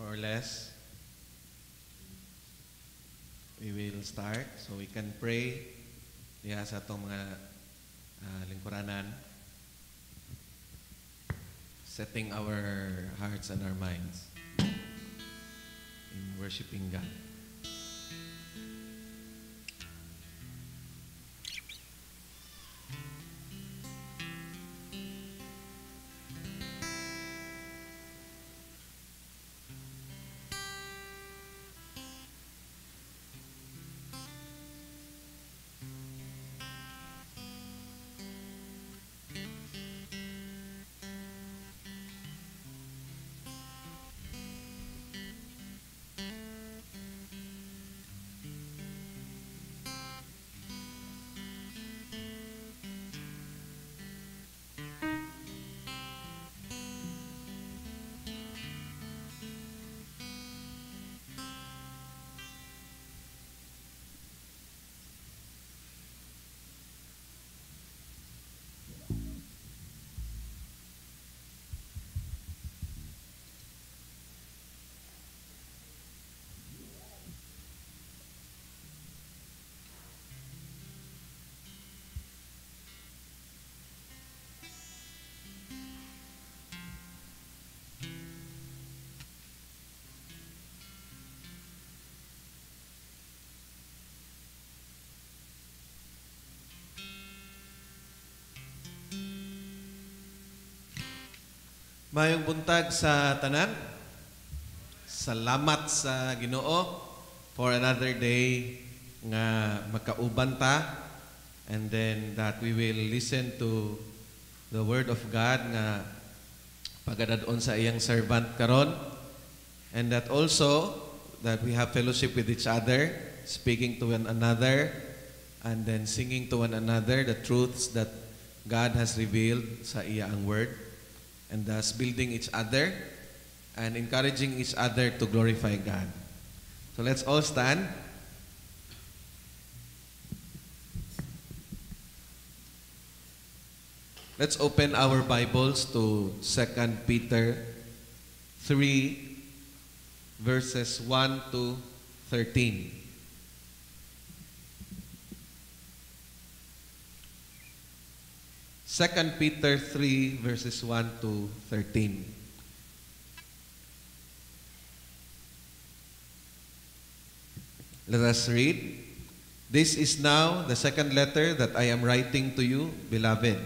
more or less, we will start. So we can pray diha sa atong mga lingkuranan, setting our hearts and our minds in worshiping God. Mayong buntag sa tanan. Salamat sa Ginoo for another day nga makauban ta, and then that we will listen to the word of God nga pagadadon sa iyang servant karon, and that also that we have fellowship with each other, speaking to one another, and then singing to one another the truths that God has revealed sa iyang word, and thus building each other and encouraging each other to glorify God. So let's all stand. Let's open our Bibles to 2 Peter 3, verses 1 to 13. Second Peter 3, verses 1 to 13. Let us read. This is now the second letter that I am writing to you, beloved.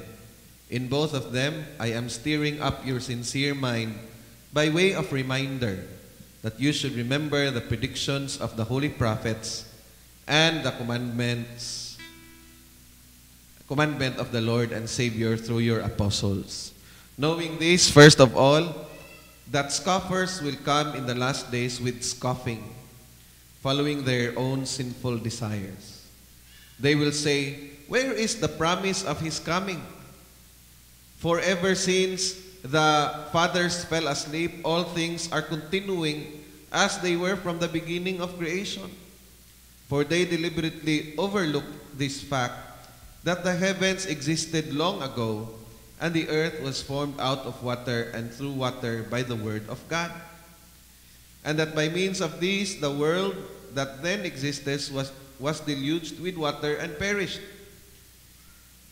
In both of them, I am stirring up your sincere mind by way of reminder that you should remember the predictions of the holy prophets and the commandment of the Lord and Savior through your apostles. Knowing this, first of all, that scoffers will come in the last days with scoffing, following their own sinful desires. They will say, "Where is the promise of his coming? For ever since the fathers fell asleep, all things are continuing as they were from the beginning of creation." For they deliberately overlook this fact, that the heavens existed long ago, and the earth was formed out of water and through water by the word of God. And that by means of these, the world that then existed was deluged with water and perished.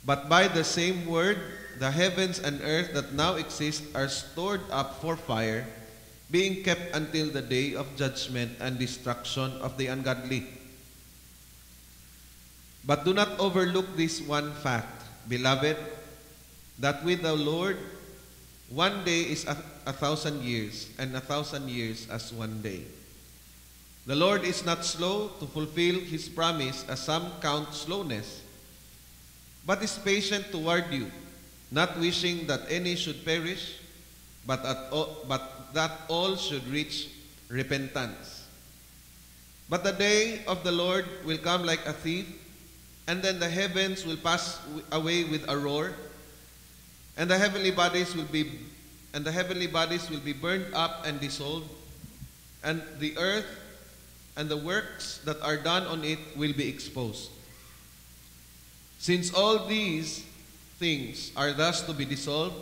But by the same word, the heavens and earth that now exist are stored up for fire, being kept until the day of judgment and destruction of the ungodly. But do not overlook this one fact, beloved, that with the Lord, one day is a 1,000 years, and 1,000 years as one day. The Lord is not slow to fulfill his promise, as some count slowness, but is patient toward you, not wishing that any should perish, but that all should reach repentance. But the day of the Lord will come like a thief, and then the heavens will pass away with a roar, and the heavenly bodies will be burned up and dissolved, and the earth and the works that are done on it will be exposed. Since all these things are thus to be dissolved,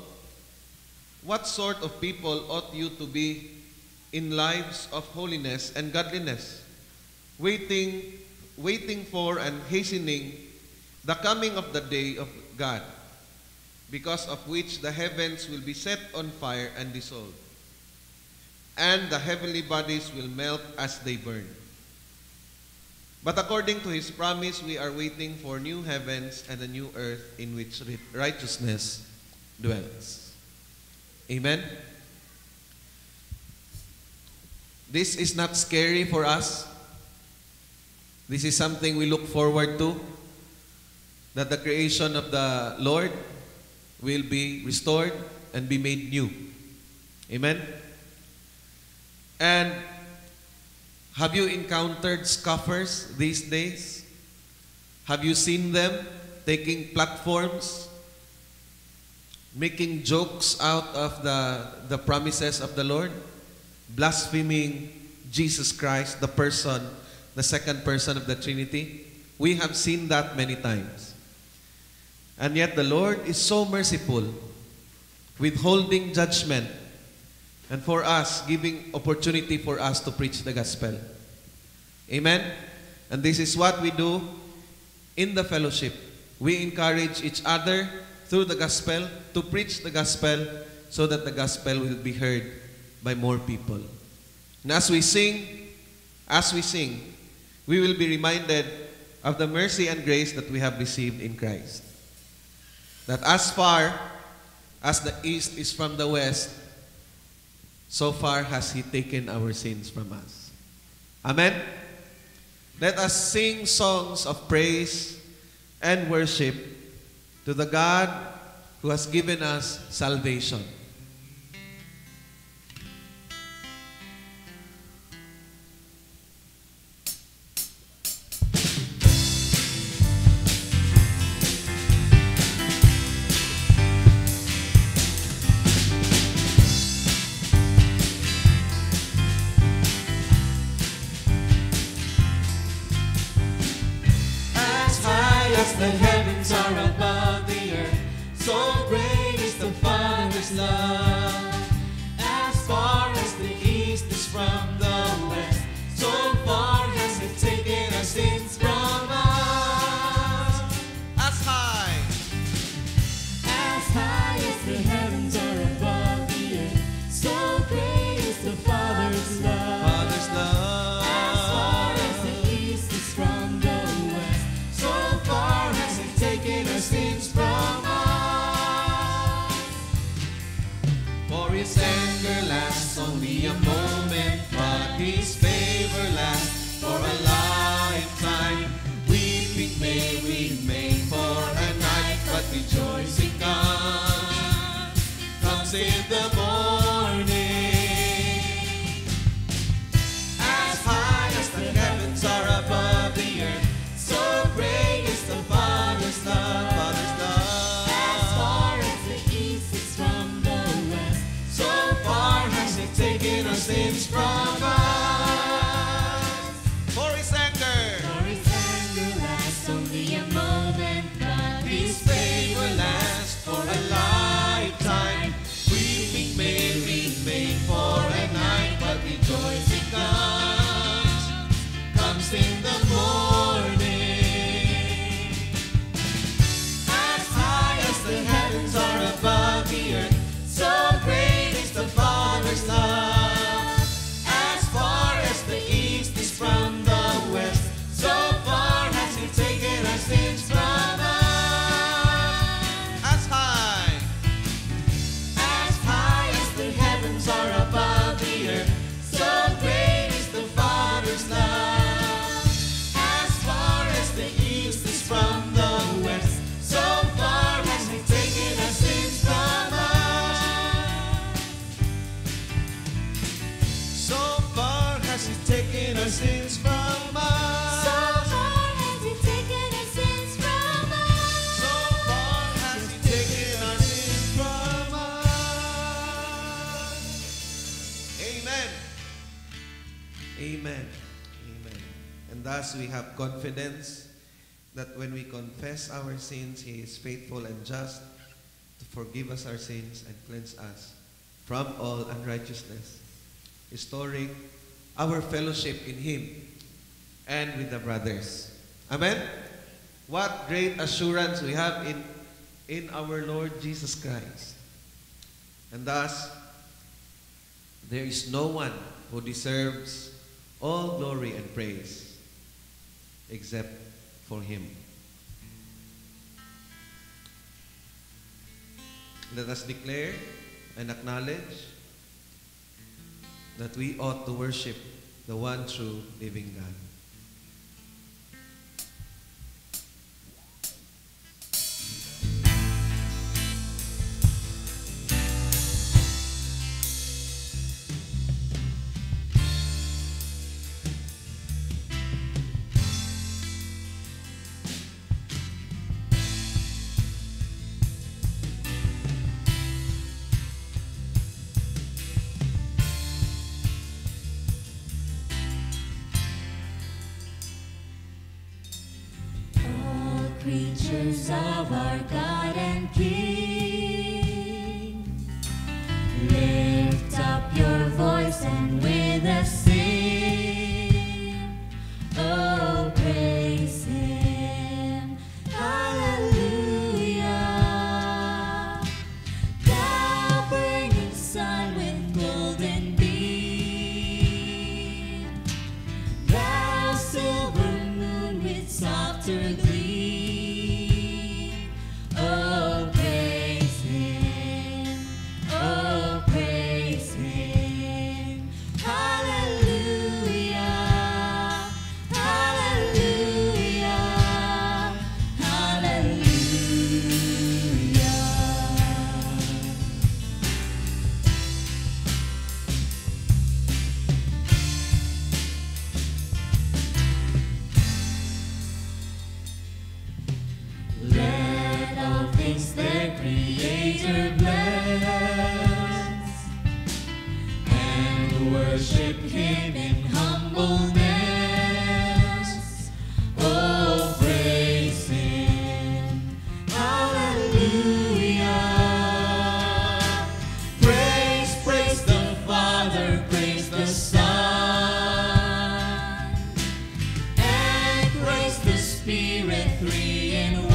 what sort of people ought you to be in lives of holiness and godliness, waiting for and hastening the coming of the day of God, because of which the heavens will be set on fire and dissolved, and the heavenly bodies will melt as they burn. But according to his promise, we are waiting for new heavens and a new earth in which righteousness dwells. Amen? This is not scary for us. This is something we look forward to, that the creation of the Lord will be restored and be made new. Amen? And have you encountered scoffers these days? Have you seen them taking platforms, making jokes out of the promises of the Lord, blaspheming Jesus Christ, the second person of the Trinity? We have seen that many times. And yet the Lord is so merciful, withholding judgment, and for us, giving opportunity for us to preach the gospel. Amen? And this is what we do in the fellowship. We encourage each other through the gospel to preach the gospel so that the gospel will be heard by more people. And as we sing, we will be reminded of the mercy and grace that we have received in Christ. That as far as the east is from the west, so far has He taken our sins from us. Amen? Let us sing songs of praise and worship to the God who has given us salvation. The heavens are above the earth, so great is the Father's love. As far as the east is from the west, so far has He taken our sins from us. As high as the heavens are above the earth, so great is the Father's love. Father's love. As far as the east is from the west, so far has He taken our sins from us. For His anger lasts only a moment, but His favor lasts for a lifetime. Weeping may remain for a night, but rejoicing comes in the morning. As high as the heavens are above the earth, so great is the Father's love. As far as the east is from the west, so far has He taken our sins from us. For His anger lasts only a moment, but His favor lasts for a lifetime. Weeping may remain for a night, but rejoicing comes in the morning. As high as the heavens are above the earth, so great is the Father's love. As far as the east is from the west, so far has He taken our sins from us. As high as the heavens are above the earth, so great is the Father's love. As far as the east is from the west, so far has He taken our sins from us. So far has He taken our sins from us. So far has He taken our sins from us. So far has He taken our sins from us. Amen. Amen. Amen. And thus we have confidence that when we confess our sins, He is faithful and just to forgive us our sins and cleanse us from all unrighteousness. restoring our fellowship in Him and with the brothers. Amen? What great assurance we have in our Lord Jesus Christ. And thus, there is no one who deserves all glory and praise except for Him. Let us declare and acknowledge that we ought to worship the one true living God. Creatures of our God and King, lift up your voice and with us sing. Oh, praise Him, hallelujah. Thou burning sun with golden beam, thou silver moon with softer gleam. Oh, praise Him, hallelujah, hallelujah, hallelujah. Let all things their Creator bless, and worship Him in humbleness. Oh, praise Him, hallelujah. Praise, praise the Father, praise the Son, and praise the Spirit, three in one.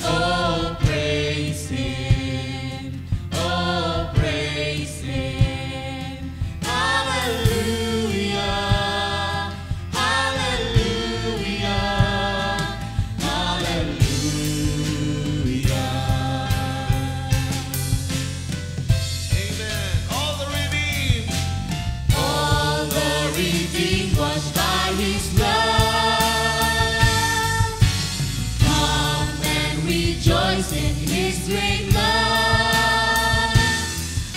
Oh, praise Him, oh, praise Him, hallelujah, hallelujah, hallelujah. Amen. All the redeemed. All the redeemed washed by His blood, come and rejoice in His great love.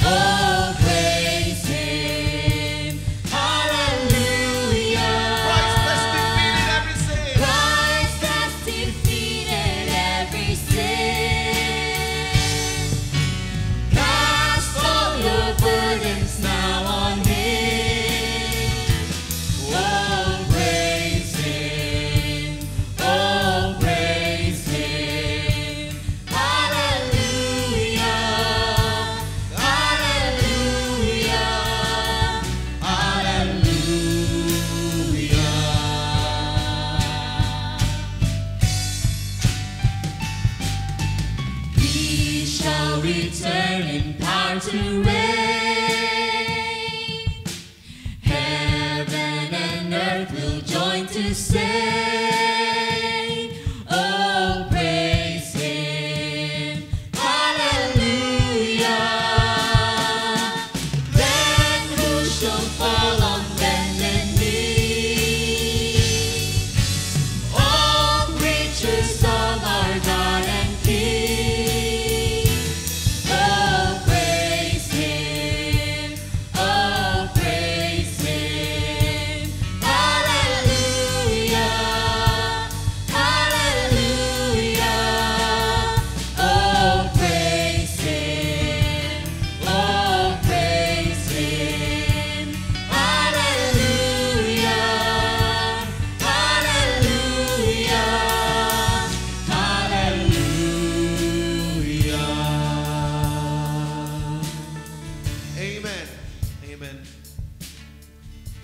Oh, praise Him, hallelujah. Christ has defeated every sin. Christ has defeated every sin. Cast all your burdens now on Him. Oh, praise Him, oh, praise Him, hallelujah, hallelujah, hallelujah. He shall return in power to reign. Heaven and earth will join to say, oh, praise Him, hallelujah. Then who shall fall on bended knee? All creatures of our God and King. Oh, praise Him, oh, praise Him, hallelujah, hallelujah. Oh, praise Him, oh, praise Him, hallelujah.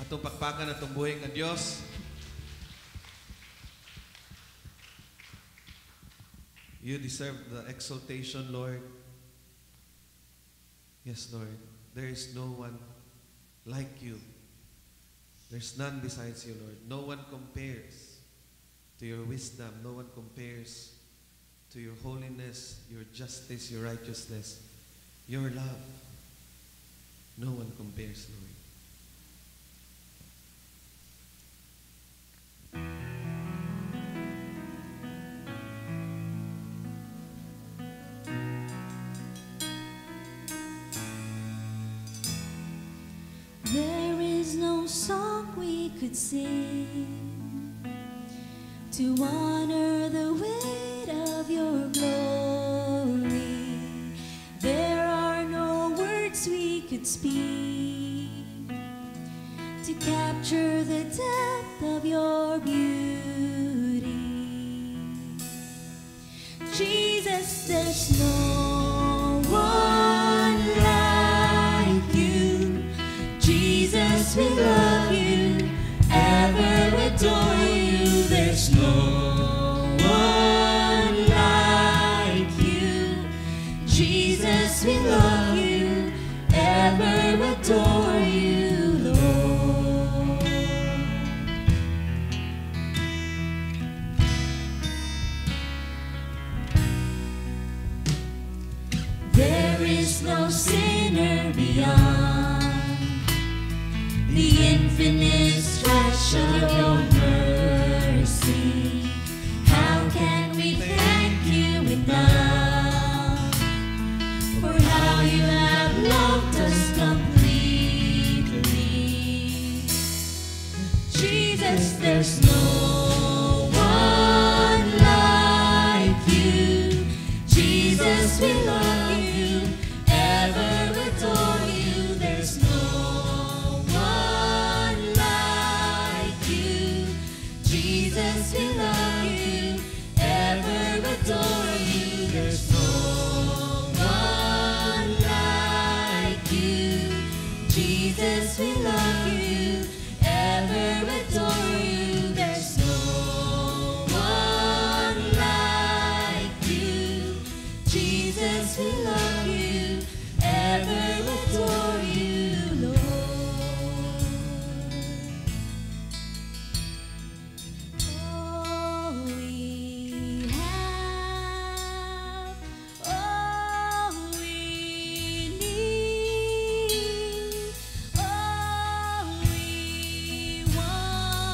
Atong pakpakan atong buhay nga Dios. You deserve the exaltation, Lord. Yes, Lord. There is no one like you. There's none besides you, Lord. No one compares to your wisdom. No one compares to your holiness, your justice, your righteousness, your love. No one compares, Lord. There is no song we could sing to honor the weight of your glory. There are no words we could speak to capture the depth of your beauty. Jesus, there's no one like you. Jesus, we love you, ever adore you. There's no one like you. Jesus, we love you, ever adore you, Lord. There is no sinner beyond the infinite stretch of your mercy. How can we thank you enough for how you have loved us completely? Jesus, there's no one like you. Jesus, we love you, ever adore you. There's no one like you. Jesus, we love you, ever adore you. There's no one like you. Jesus, we love you, ever adore you. There's no one like you. Jesus, we love you, ever adore you, Lord. All we have, all we need, all we want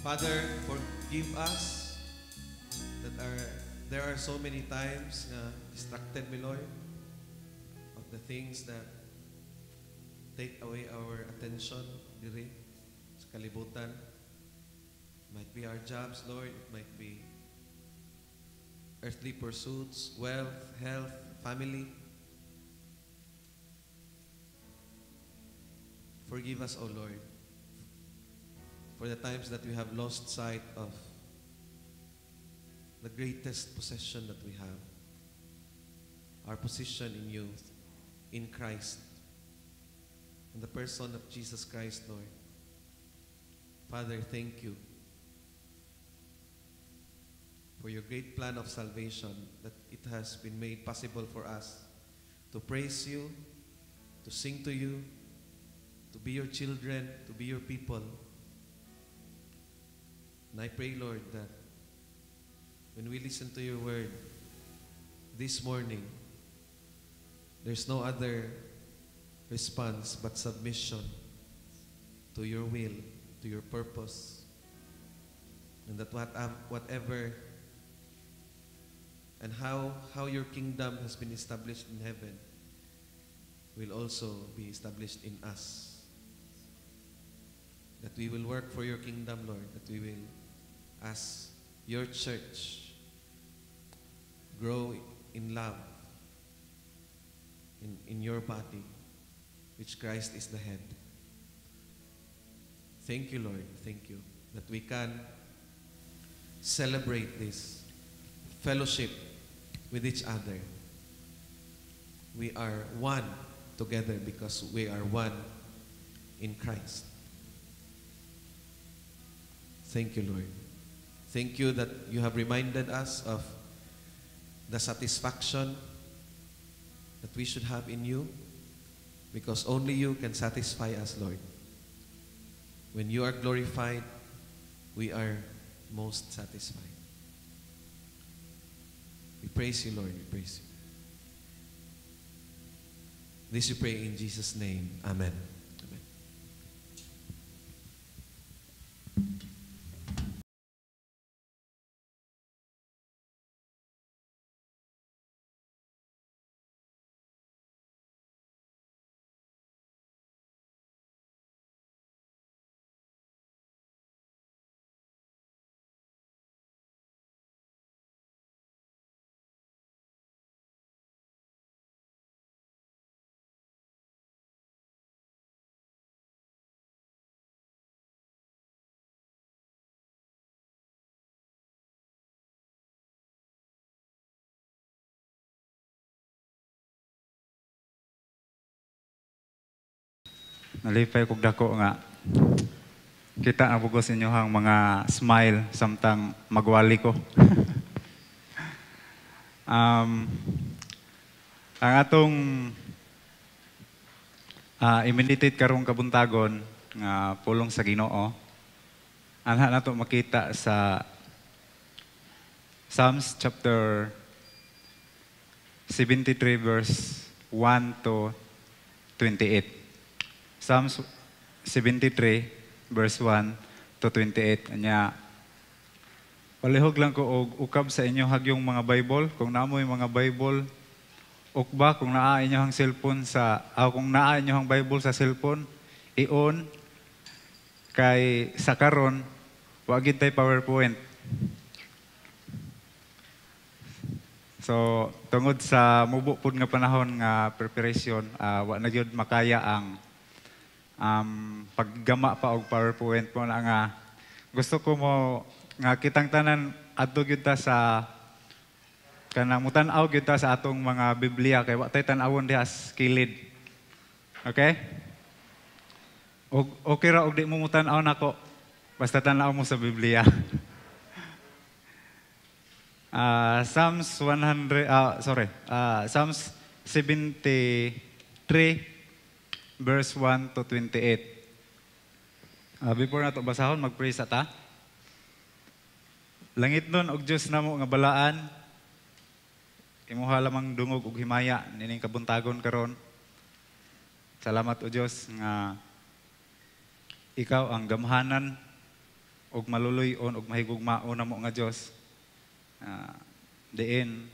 Father, forgive us that there are so many times na distracted me, Lord, of the things that take away our attention diri sa kalibutan. Might be our jobs, Lord. It might be earthly pursuits, wealth, health, family. Forgive us, O Lord, for the times that we have lost sight of the greatest possession that we have, our position in you, in Christ, in the person of Jesus Christ, Lord. Father, thank you for your great plan of salvation, that it has been made possible for us to praise you, to sing to you, to be your children, to be your people. And I pray, Lord, that when we listen to your word this morning, there's no other response but submission to your will, to your purpose. And that whatever and how your kingdom has been established in heaven will also be established in us. That we will work for your kingdom, Lord. That we will, as your church, grow in love in your body, which Christ is the head. Thank you, Lord. Thank you that we can celebrate this fellowship with each other. We are one together because we are one in Christ. Thank you, Lord. Thank you that you have reminded us of the satisfaction that we should have in you, because only you can satisfy us, Lord. When you are glorified, we are most satisfied. We praise you, Lord. We praise you. This we pray in Jesus' name. Amen. Amen. Nalipay kog dako nga kita ang bugos inyohang mga smile samtang magwali ko. Ang atong i-meditate karong kabuntagon nga pulong sa Ginoo. Anha nato makita sa Psalms chapter 73 verse 1 to 28. Psalms 73, verse 1 to 28. Anya, palihog lang ko og ukab sa inyo hagyong mga Bible. Kung naamoy mga Bible, ukba kung naa inyohang cellphone kung naa inyohang Bible sa cellphone, i-on kay sa karon wa gid tay PowerPoint. So, tungod sa mubo pud nga panahon nga preparation, wa na gyud makaya ang paggama pa og PowerPoint mo na nga gusto ko mo nga kitang tanan adto gyud ta sa kanang mutan-aw gyud ta sa atong mga Biblia kay wa tay tan-awon diha sa kilid. Okay? Og okay ra og di mo mutan-aw nako basta tan-aw mo sa Biblia. Psalms 73 verse 1 to 28. Before nato basahon, mag-praise ata. Langit nun og Diyos namo nga balaan, imuha lamang dungog og himaya nining kabuntagon karon. Salamat o Diyos nga ikaw ang gamhanan og maluluyon og mahigugmaon na mo nga Dios. Diin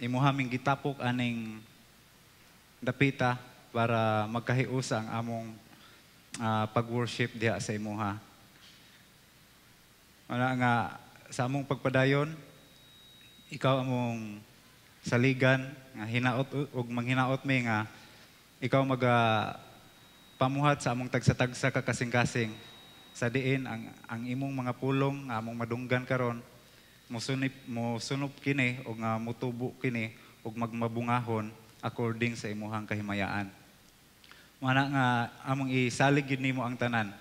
imuhaming gitapok aning dapita para magkahiusa ang among pag-worship diha sa imuha. Wala nga sa among pagpadayon, ikaw among saligan nga hinaot ug manghinaot mi nga ikaw pamuhat sa among tagsa-tagsa ka kasing-kasing sa diin ang imong mga pulong nga among madunggan karon mosunop kini o nga mutubo kini og magmabungahon according sa imuhang kahimayaan. Mana nga among isalig yun nimo ang tanan.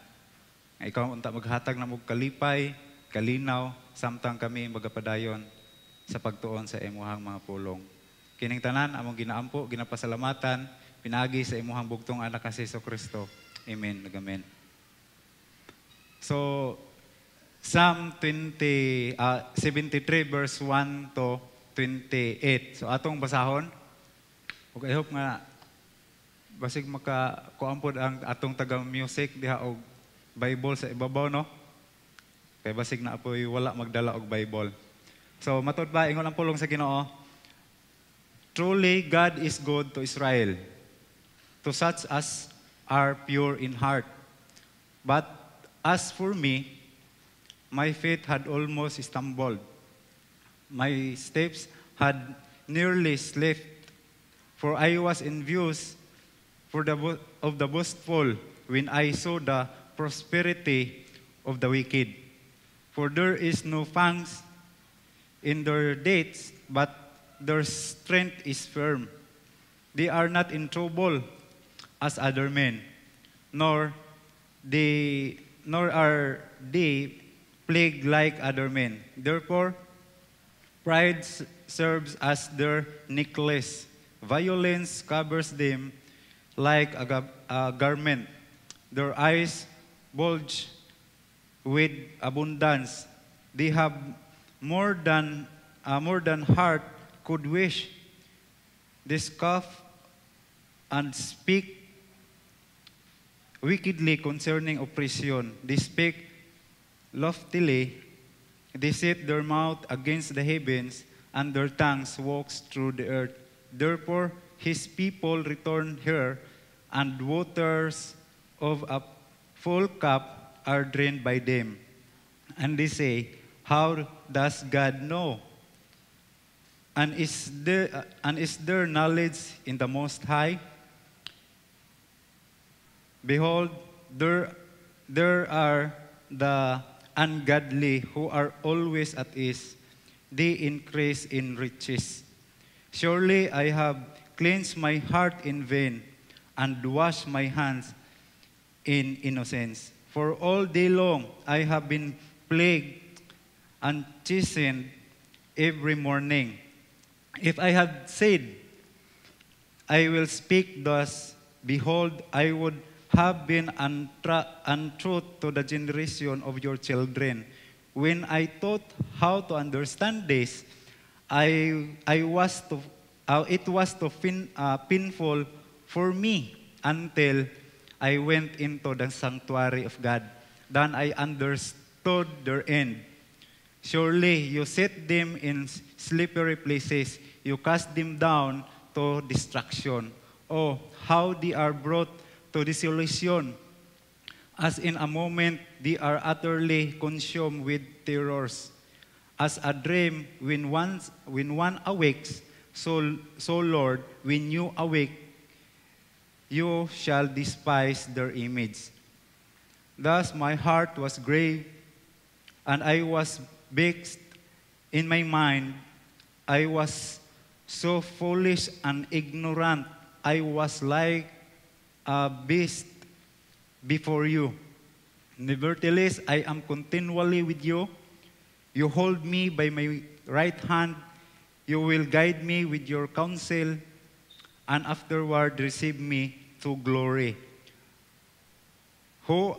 Ikaw unta maghatag na mog kalipay, kalinaw, samtang kami magapadayon sa pagtuon sa imuhang mga pulong. Kining tanan among ginaampo, ginapasalamatan, pinagi sa imuhang bugtong anak nga si Kristo. Amen. Amen. So Psalm 73 verse 1 to 28. So atong basahon. Ug I hope nga basig makakuampod ang atong taga music diha og Bible sa ibabaw no. Kay basig na apoy wala magdala og Bible. So matud ba ingon ang pulong sa Ginoo. Truly God is good to Israel, to such as are pure in heart. But as for me, my feet had almost stumbled. My steps had nearly slipped, for I was envious of the boastful when I saw the prosperity of the wicked. For there is no fangs in their dates, but their strength is firm. They are not in trouble as other men, nor are they plagued like other men. Therefore, pride serves as their necklace. Violence covers them like a garment. Their eyes bulge with abundance. They have more than heart could wish. They scoff and speak wickedly concerning oppression. They speak loftily, they set their mouth against the heavens, and their tongues walks through the earth. Therefore, his people return here, and waters of a full cup are drained by them. And they say, how does God know? And is there knowledge in the Most High? Behold, there are the ungodly who are always at ease. They increase in riches. Surely I have cleansed my heart in vain and washed my hands in innocence. For all day long I have been plagued and chastened every morning. If I had said, I will speak thus, behold, I would have been untruth to the generation of your children. When I thought how to understand this, it was too painful for me until I went into the sanctuary of God. Then I understood their end. Surely you set them in slippery places. You cast them down to destruction. Oh, how they are brought to desolation. As in a moment they are utterly consumed with terrors. As a dream when one awakes, so Lord, when you awake, you shall despise their image. Thus my heart was grave, and I was vexed in my mind. I was so foolish and ignorant. I was like a beast before you. Nevertheless, I am continually with you. You hold me by my right hand. You will guide me with your counsel, and afterward receive me to glory. Who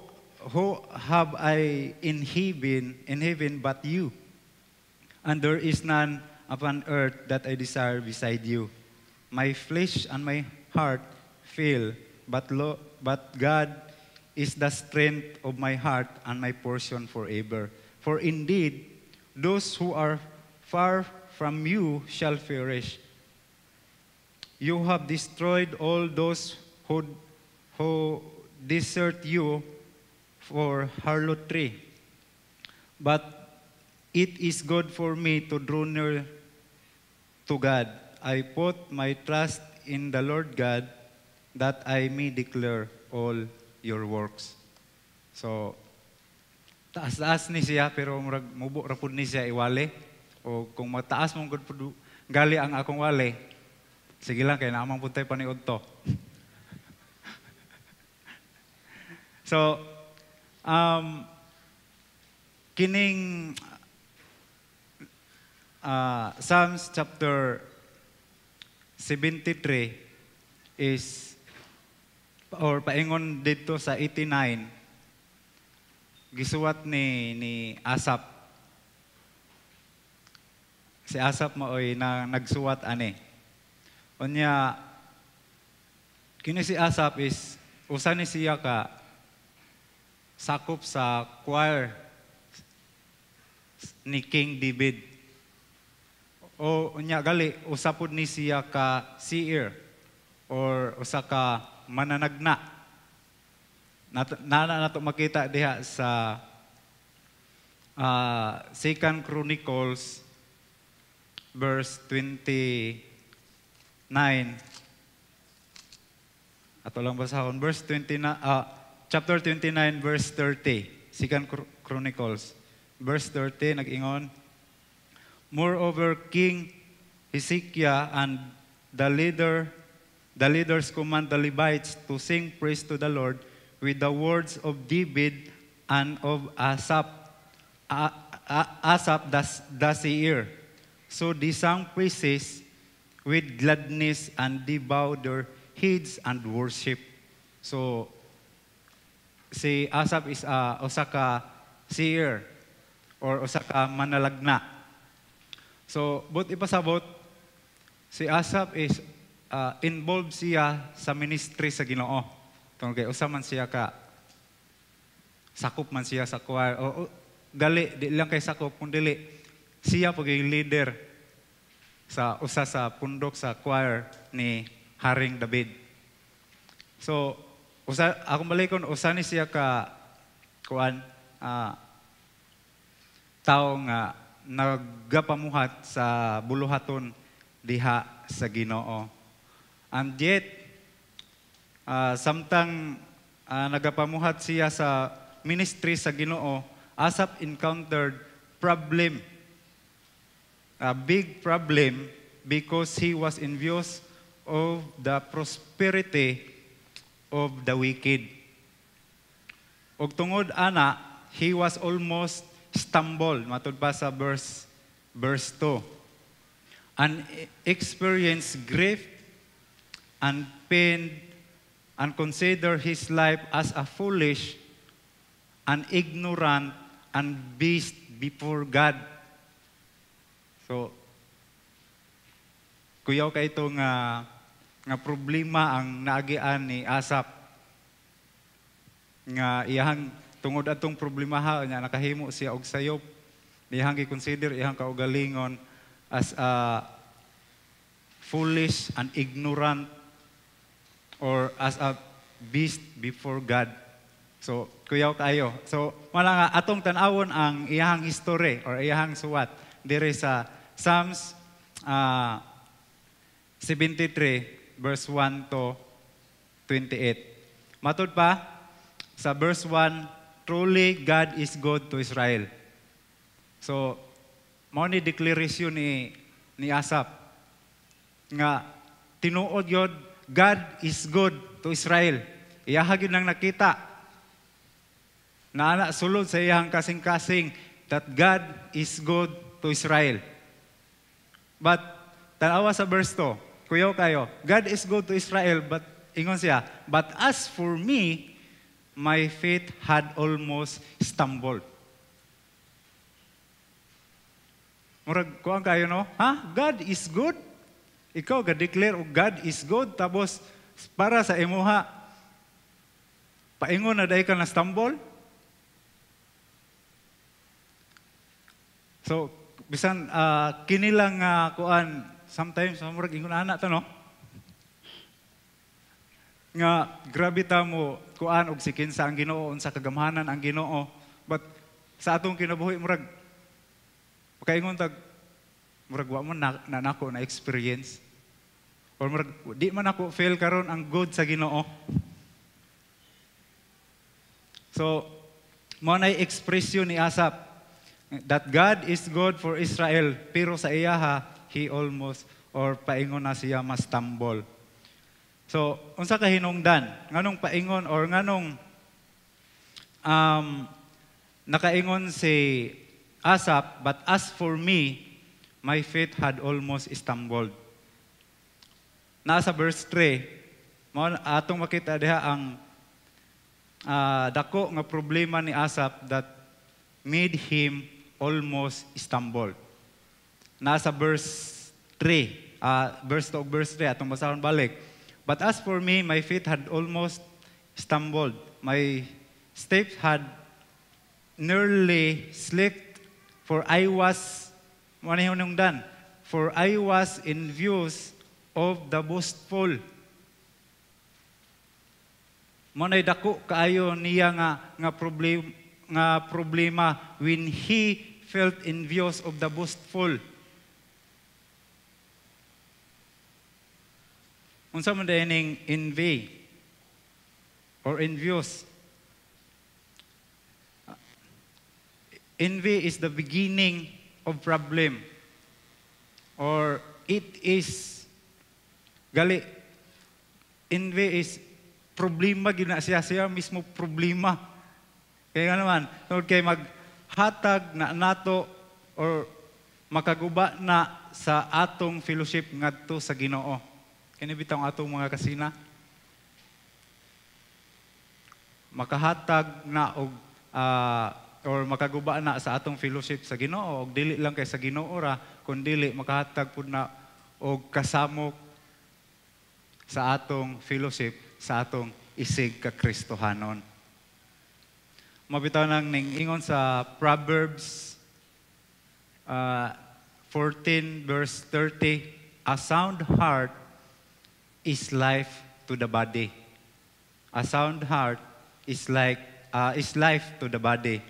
have I in heaven but you? And there is none upon earth that I desire beside you. My flesh and my heart fail, but God is the strength of my heart and my portion forever. For indeed, those who are far from you shall perish. You have destroyed all those who desert you for harlotry. But it is good for me to draw near to God. I put my trust in the Lord God that I may declare all your works. So, taas-taas ni siya, pero mubo rapod ni siya iwali. O kung mataas mong gali ang akong wali, sige lang, kaya naamang puntay paniod to. So, kining Psalms chapter 73 is, or paingon dito sa 89, gisuwat ni Asap. Si Asap maoy na nagsuwat ani. Unya, kini si Asap is, usa ni siya ka sakop sa choir ni King David. O unya gali, usapod ni siya ka seer or usa ka mananagna. Nato makita diha sa 2 Chronicles verse 29. Ato lang basahon verse 29, chapter 29 verse 30. 2 Chronicles verse 30 nag-ingon, moreover, King Hezekiah and the leaders command the Levites to sing praise to the Lord with the words of David and of Asaph, the seer. So they sang praises with gladness and they bowed their heads and worship. So si Asaph is usa ka seer or usa ka manalagna. So, but ipasabot, si Asaph is involved siya sa ministry sa Ginoo. Tungkol kay usa man siya ka sakop man siya sa choir. O gali di lang kay sakop kundi siya paging leader sa usa sa pundok sa choir ni Haring David. So, akong balikon usa ni siya ka kuan tao nga nagapamuhat sa buluhaton diha sa Ginoo. And yet, samtang nagapamuhat siya sa ministry sa Ginoo, Asaph encountered problem, a big problem, because he was envious of the prosperity of the wicked. Og tungod ana, he was almost stumbled, matod pa sa verse 2, and experienced grief and pain and consider his life as a foolish and ignorant and beast before God. So, kuyaw ka ito nga problema ang naagian ni Asaph nga iyang tungod atong problemaha nya nakahimo siya og sayop, iyang gi-consider iyang kaugalingon as a foolish and ignorant or as a beast before God. So kuyaw kayo. So wala nga atong tan-awon ang iyang history or iyang suwat dire sa Psalms 73 verse 1 to 28. Matod pa sa verse 1, truly God is good to Israel. So, mao ni declaration ni Asaph nga tinuod yod God is good to Israel. Iyaha gyud nang nakita na ana sulod sa iyang kasing-kasing that God is good to Israel. But tanawa sa verse 2, kuyaw kayo, God is good to Israel, but ingon siya, but as for me, my faith had almost stumbled. Murag kuan kayo no? Ha? God is good? Ikaw ga-declare og God is good tapos para sa imuha paingon na dahil ka na stumble. So, bisan kinilang kuan, sometimes, murag ingon anak to, no? Nga, grabe ta mo, kuan, og sikin sa ang Ginoo, sa kagamhanan ang Ginoo. But, sa atong kinabuhi, murag, pagkaingon tag, murag wa mo na nako na experience. Or murag, di man ako fail karon ang good sa Ginoo. So, mo na expression ni Asaph that God is good for Israel, pero sa iyaha, he almost, or paingon na siya mas stumble. So, unsa ka hinungdan? Nganong paingon, or nganong nakaingon si Asaph, but as for me, my faith had almost stumbled. Nasa verse 3, atong makita diha ang dako nga problema ni Asaph that made him almost stumble. Nasa verse 3, verse 2 verse 3, atong basahon balik. But as for me, my feet had almost stumbled. My steps had nearly slipped, for I was, for I was envious of the boastful. Manay dako kaayo niya nga problema when he felt envious of the boastful. Unsa man dining envy or envious? Envy is the beginning of problem, or it is envy is problema gina siya mismo problema. Kaya naman, tungod kay maghatag na nato or makaguba na sa atong fellowship ngadto sa Ginoo. Kini bitang atong mga kasina. Makahatag na og or makaguba na sa atong fellowship sa Ginoo, og dili lang kay sa Ginoo ra, kun dili makahatag pud na og kasamok sa atong fellowship, sa atong isig ka Kristohanon. Mabitaw nang ingon sa Proverbs 14 verse 30, a sound heart is life to the body. A sound heart is life to the body,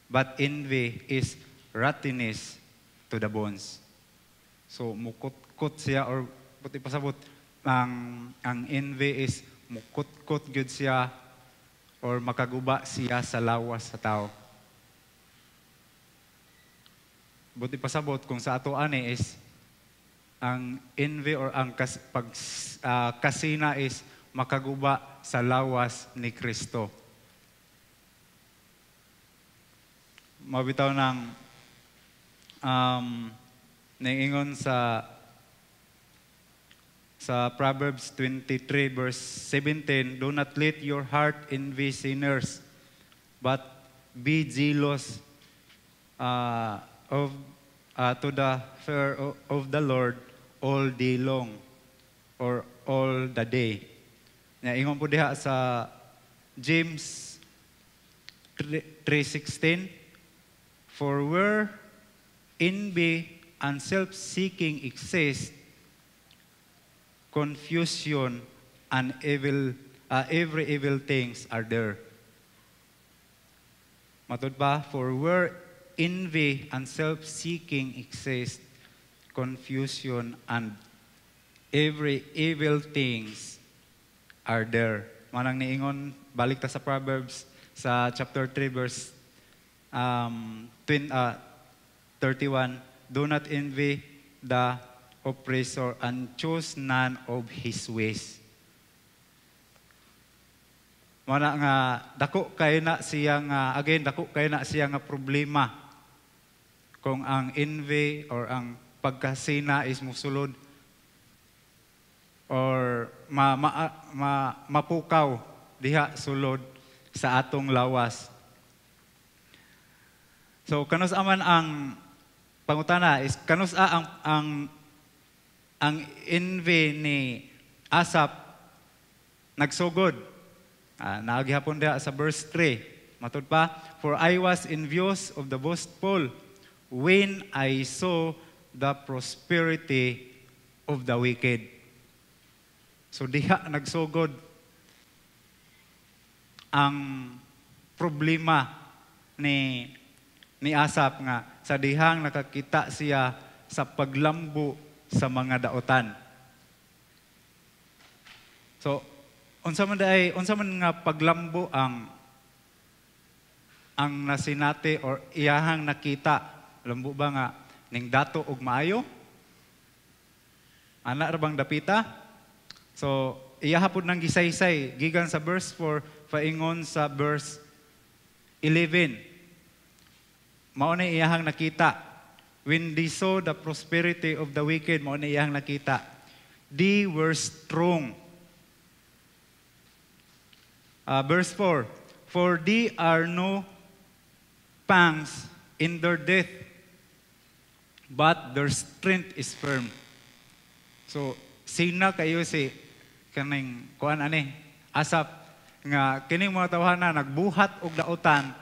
but envy is rottenness to the bones. So mukot-kot siya, or puti pasabot, ang envy is mukot-kot gyud siya or makaguba siya sa lawas sa tao. Buti pasabot kung sa ato ani is ang envy or ang kasina is makaguba sa lawas ni Kristo. Mabitaw ng ningingon sa Proverbs 23 verse 17, do not let your heart envy sinners, but be jealous to the fear of the Lord all day long, or all the day. Ingon po diha sa James 3:16, for where envy and self-seeking exist, confusion and every evil things are there. Matod pa, for where envy and self-seeking exist, confusion and every evil things are there. Manang niingon, balik ta sa Proverbs sa chapter 3 verse 31, do not envy the oppressor and choose none of his ways. Mana nga dako kay na siya nga problema kung ang envy or ang pagkasina is musulod or mapukaw diha sulod sa atong lawas. So kanus aman ang pangutana is kanus ang envy ni Asaph nagsugod. Naagihapon dia sa verse 3. Matod pa, for I was envious of the boastful when I saw the prosperity of the wicked. So diha nagsugod ang problema ni Asap nga sa dihang nakakita siya sa paglambo sa mga daotan. So unsa man nga paglambo ang nasinati or iyahang nakita, lambo ba nga ning dato og maayo? Ana ra bang dapita? So iyaha pud nang gisaysay gikan sa verse 4 paingon sa verse 11. Mao na iyahang nakita. When they saw the prosperity of the wicked, mao na iyahang nakita. They were strong. Verse 4, for they are no pangs in their death, but their strength is firm. So, sina kayo si kaning kuan ani Asap nga kining mga tawhana nagbuhat og daotan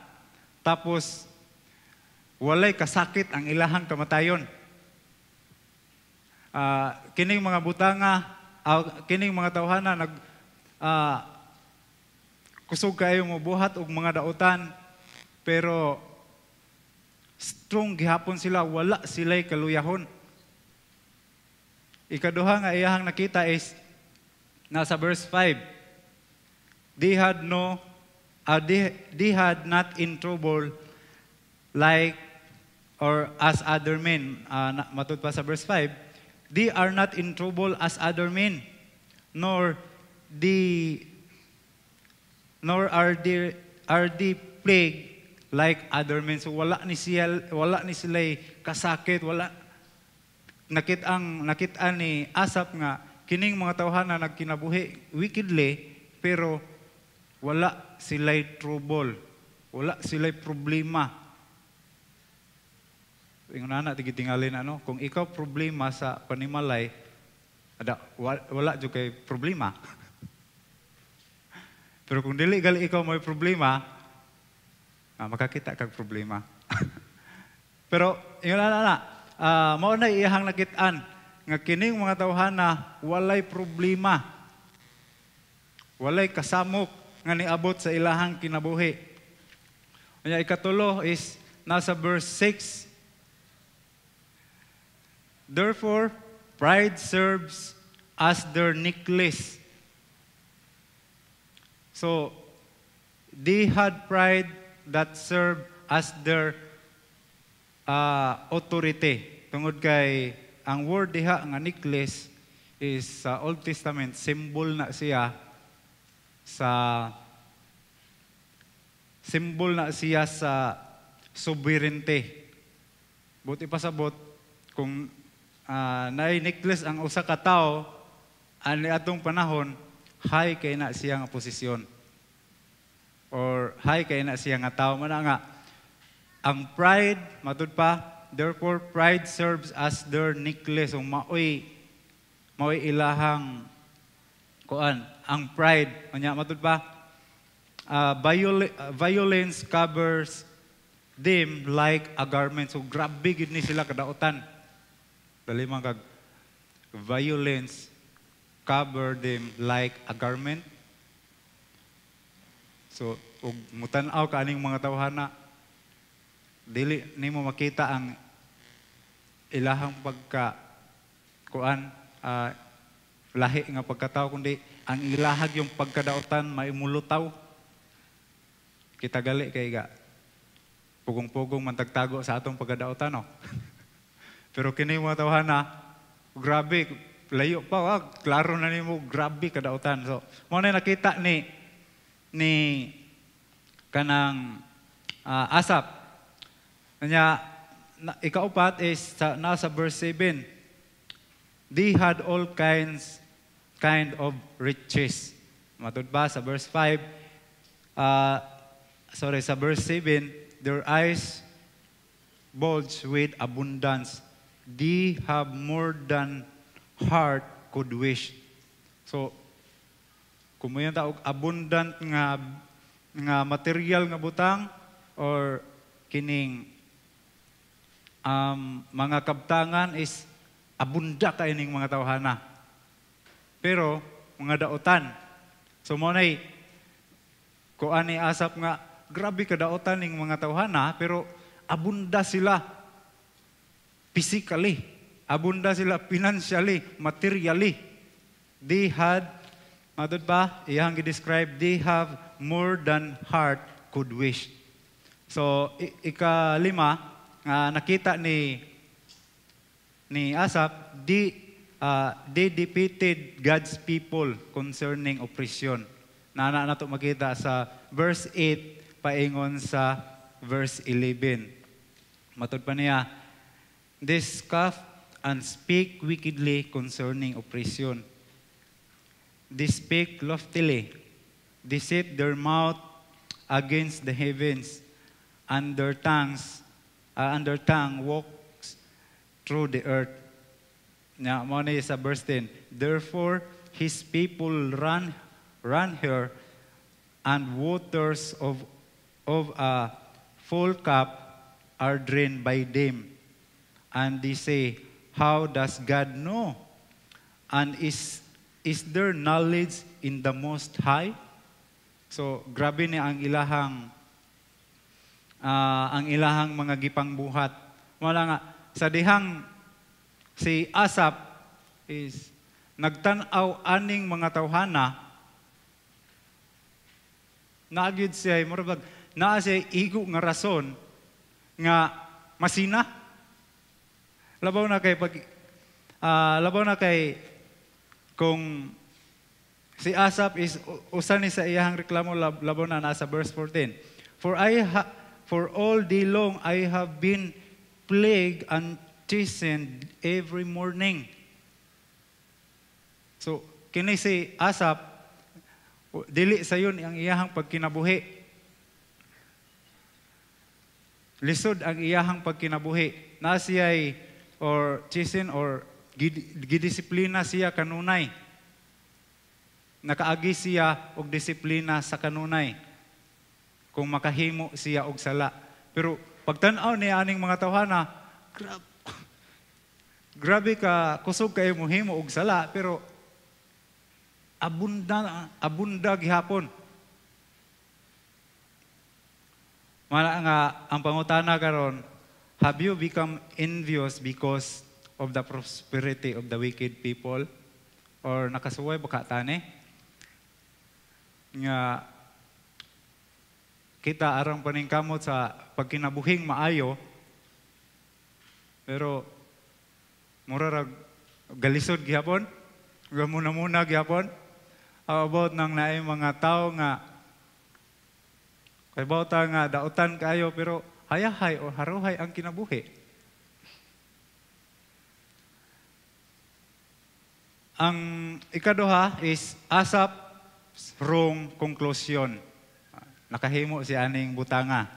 tapos walay kasakit ang ilahang kamatayon. Kining mga butanga, kining mga tawhana kusog kayo mo buhat og mga daotan pero strong gihapon sila, wala sila'y kaluyahon. Ikaduha nga iyahang nakita is nasa verse 5. They had not in trouble like or as other men. Matud pa sa verse 5. They are not in trouble as other men, nor are they plagued like other men. So wala ni sila'y kasakit, wala nakitaan ni Asap nga kining mga tawhana nagkinabuhi wickedly pero wala sila'y trouble, wala sila'y problema. Ingon na tigitingalin kung ikaw problema sa panimalay wala jud kay problema. Pero kung dili gali ikaw may problema, makakita kag problema. Pero ingon na mao na iyahang nakitaan nga kining mga tawhana walay problema, walay kasamok nga niabot sa ilahang kinabuhi. Unya ikatulo is nasa verse 6. Therefore pride serves as their necklace. So they had pride that served as their authority. Tungod kay ang word diha nga necklace is sa Old Testament symbol na siya sa sovereignty. Buti pasabot kung naay necklace ang usa ka tawo ani atong panahon, high kay na siya nga posisyon or high kay na siya nga tawo man nga ang pride matud pa. Therefore, pride serves as their necklace. So, maoy ilahang kuan. Ang pride, matud pa, violence covers them like a garment. So, grabe gid ni sila kadaotan. Dali man kag violence cover them like a garment. So, ug mutan-aw ka aning mga tawhana, dili nimo makita ang ilahang lahi nga pagkatao kundi ang ilahag yung pagkadaotan maimulutaw. Kita gali kay pugong-pugong mantagtago sa atong pagkadaotan Pero kini mga tawhana grabe layo pa klaro na nimo grabe kadaotan. So mo na nakita ni kanang Asap. Kanya, ikaupat is nasa verse 7. They had all kind of riches. Matud ba sa verse 5? Sa verse 7, their eyes bulge with abundance. They have more than heart could wish. So, Kumuyan ta og abundant nga material nga butang or kining mga kabtangan is abunda kay ning mga tawhana. Pero mga daotan. So mo nay kuan ni Asap nga grabe ka daotan ning mga tawhana pero abunda sila physically, abunda sila financially, materially. They had, matod ba, iyang i-describe, they have more than heart could wish. So, ikalima, nakita ni Asap, they defeated God's people concerning oppression. Na nato makita sa verse 8, paingon sa verse 11. Matod pa niya, they scoff and speak wickedly concerning oppression. They speak loftily. They set their mouth against the heavens, and their tongue walks through the earth. Nya mo ni sa verse 10. Therefore his people run here, and waters of a full cup are drained by them. And they say, how does God know? And is there knowledge in the Most High? So, grabe ni ang ilahang mga gipangbuhat. Wala nga, sa dihang si Asap is nagtanaw aning mga tawhana, naagid siya, naa siya igo nga rason nga masina. Labaw na kay kung si Asap is usa ni sa iyang reklamo, labaw na nasa verse 14. For all day long I have been plagued and chastened every morning. So kini si Asap dili sayon ang iyahang pagkinabuhi. Lisod ang iyahang pagkinabuhi. Na siya'y or chasten or gidisiplina siya kanunay. Nakaagi siya og disiplina sa kanunay. Kung makahimo siya og sala. Pero pagtan-aw ni aning mga tawhana, grabe ka kusog kayo mo himo og sala pero abunda gihapon. Mala nga ang pangutana karon, have you become envious because of the prosperity of the wicked people? Or nakasuway baka tani? Nga kita arang paningkamot sa pagkinabuhing maayo, pero murarag galisod gihapon, gamuna-muna gihapon. How about nang naay mga tao nga kay bawta nga dautan kayo pero hayahay o haruhay ang kinabuhi. Ang ikaduha is Asap's wrong conclusion. Nakahimo si aning butanga.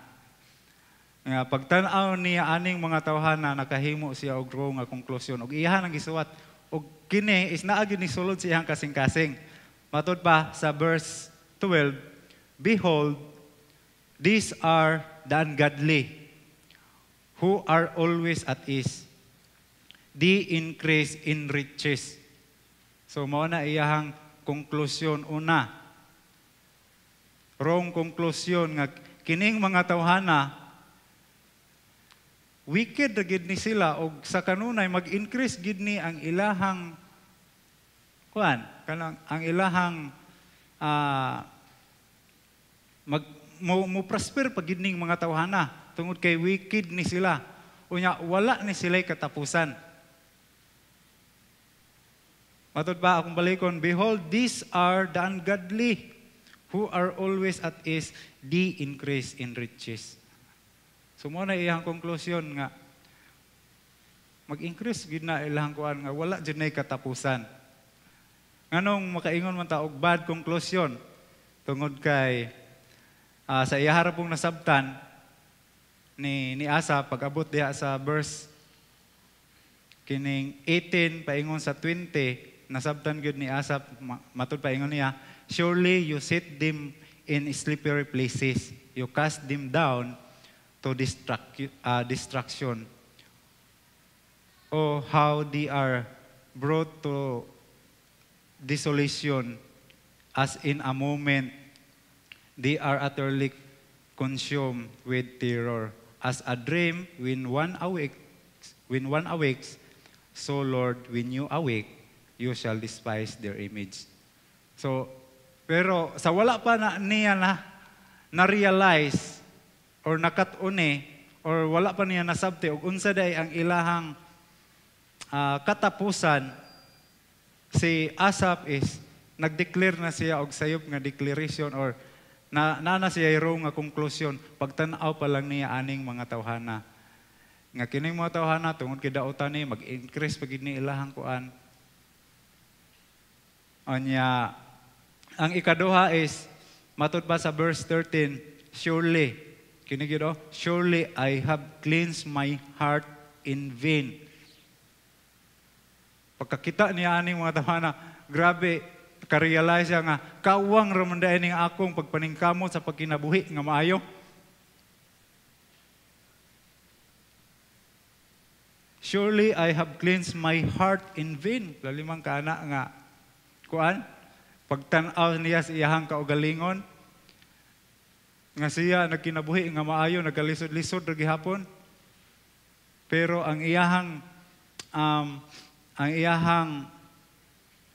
Nga pagtan-aw niya aning mga tawhana, nakahimo siya og wrong nga conclusion. Og iyahan ang gisuwat. Og kini is naagi ni sulod siyang kasing-kasing. Matod pa sa verse 12, behold, these are the ungodly, who are always at ease. They increase in riches. So, mao na iyahang konklusyon una. Wrong conclusion nga kining mga tawhana, wicked na gid ni sila og sa kanunay mag-increase gid ni ang ilahang ang ilahang mo prosper pag gid ning mga tawhana tungod kay wicked ni sila. Unya wala ni sila'y katapusan. Matod ba akong balikon, behold, these are the ungodly who are always at ease, they increase in riches. So mo na iyang konklusyon nga mag-increase gid na ilang kuan nga wala jud nay katapusan. Nganong makaingon man ta og bad conclusion tungod kay sa iya harapong nasabtan ni Asa pag-abot diha sa verse kining 18 paingon sa 20 nasabtan gyud ni Asa matud paingon niya surely you set them in slippery places. You cast them down to destruction. Oh, how they are brought to desolation, as in a moment they are utterly consumed with terror. As a dream when one awakes, so Lord, when you awake, you shall despise their image. So, pero sa wala pa na niya na-realize or nakat-une or wala pa niya nasabte og unsa day ang ilahang katapusan, si Asaph is nag-declare na siya og sayop nga declaration or na siya nga conclusion pagtan-aw pa lang niya aning mga tawhana nga kining mga tawhana tungod kay daotan ni mag-increase pagid ni ilahang kuan. Anya ang ikaduha is matud pa sa verse 13, surely kini gid surely I have cleansed my heart in vain. Pagkakita niya aning mga tawhana, grabe ka-realize nga kawang ramanday ning akong pagpaningkamot sa pagkinabuhi nga maayo. Surely I have cleansed my heart in vain. Lalimang kana nga kuan pagtan-aw niya sa iyahang kaugalingon nga siya nagkinabuhi nga maayo, nagalisod-lisod ra gihapon. Pero ang iyahang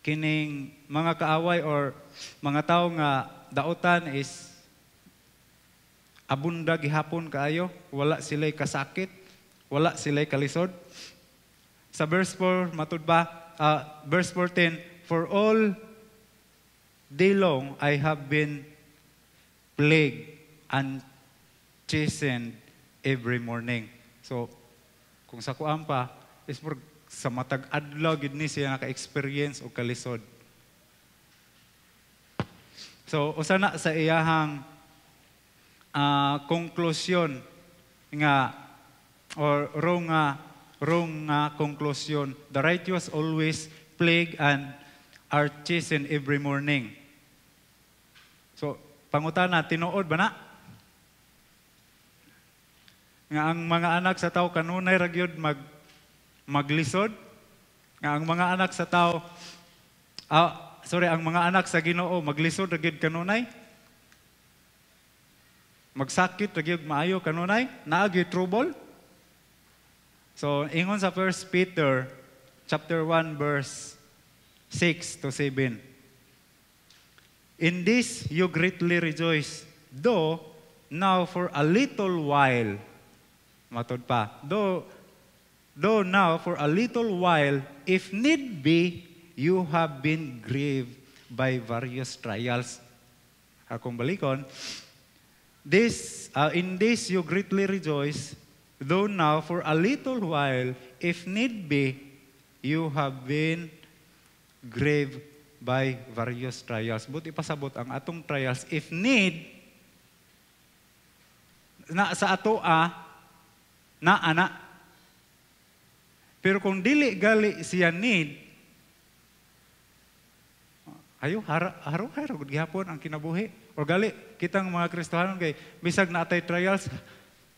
kining mga kaaway or mga tao nga daotan is abunda gihapon kaayo, wala sila'y kasakit, wala sila'y kalisod. Sa verse 4 matud ba, verse 14, for all day long I have been plagued and chastened every morning. So kung sa kuan pa is for sa matag adlaw gid ni siya naka-experience og kalisod. So usa na sa iyahang conclusion nga or wrong nga conclusion, the righteous always plague and are chastened every morning. So pangutana, tinuod ba na nga ang mga anak sa tao kanunay ra gyud maglisod, nga ang mga anak sa tao ang mga anak sa Ginoo maglisod ra gyud kanunay, magsakit ra gyud maayo kanunay, naa gyud trouble. So ingon sa 1 Peter chapter 1 verse 6 to 7, in this you greatly rejoice, though now for a little while, matod pa, though now for a little while, if need be, you have been grieved by various trials. Akong balikon, in this you greatly rejoice, though now for a little while, if need be, you have been grieved by various trials. But ipasabot ang atong trials, if need, na sa atoa, na ana. Pero kung dili gali siya need, haro gud gihapon ang kinabuhi. O gali kitang mga Kristohanon kay bisag naatay trials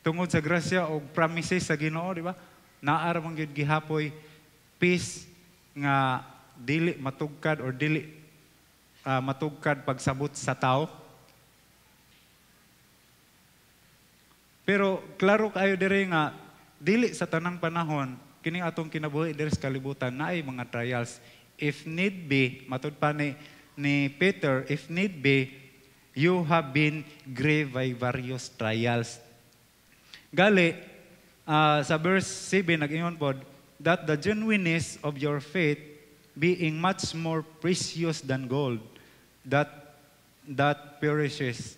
tungod sa grasya o promises sa Ginoo, di ba? Naa ra man gyud gihapoy peace nga dili matugkad or dili matugkad pagsabot sa tao. Pero klaro kayo diri nga dili sa tanang panahon kining atong kinabuhi diri sa kalibutan naay mga trials. If need be, matud pa ni Peter, if need be, you have been grieved by various trials. Gali sa verse 7 nag-ingon pod, that the genuineness of your faith being much more precious than gold that perishes,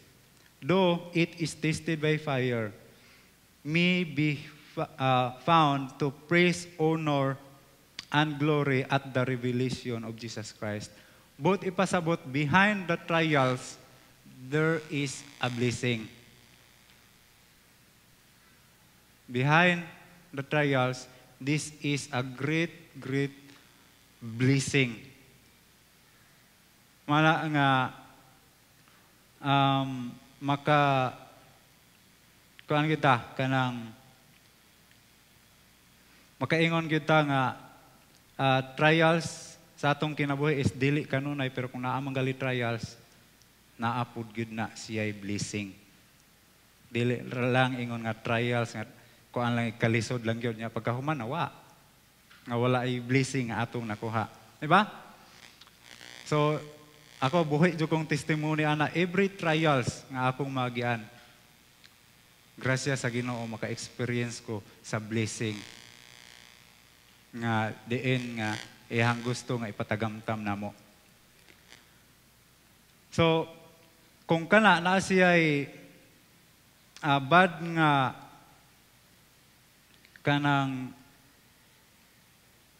though it is tasted by fire, may be found to praise, honor, and glory at the revelation of Jesus Christ. Both ipasabot, behind the trials, there is a blessing. Behind the trials, this is a great blessing. Mala nga maka kuan kita kanang makaingon kita nga trials sa atong kinabuhi is dili kanunay, pero kung naa man gali trials, naapod gyud na siya'y blessing. Dili lang ingon nga trials nga kuan lang ikalisod lang gyud nya pagkahuman nawa nga wala ay blessing nga atong nakuha, di ba? So ako buhi jud kong testimony ana, every trials nga akong magian, grasya sa Ginoo maka-experience ko sa blessing nga diin nga iyang gusto nga ipatagamtam namo. So kung kana na siya'y bad nga kanang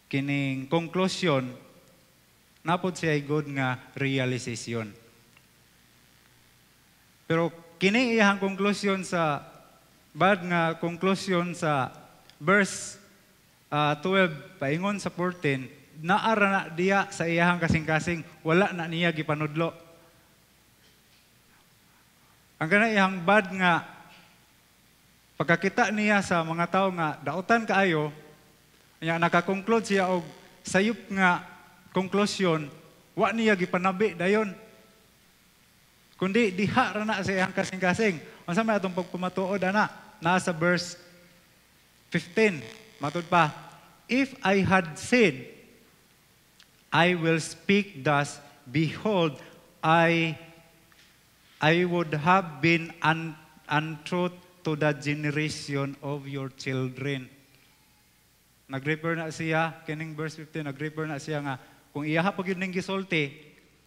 kining conclusion, napod siya good nga realization. Pero kining iyang conclusion sa bad nga conclusion sa verse 12 paingon sa 14, naara na diya sa iyang kasing-kasing, wala na niya gipanudlo. Ang iyang bad nga pagkakita niya sa mga tao nga dautan kaayo, nya naka-conclude siya og sayop nga conclusion, wa niya gipanabi dayon. Kundi diha ra na sa iyang kasing-kasing. Unsa may atong pagpamatuod ana? Nasa verse 15. Matud pa, if I had said, I will speak thus, behold, I would have been untruth to the generation of your children. Nag-refer na siya, kining verse 15, nag-refer na siya nga, kung iyaha pag yun ning gisulti,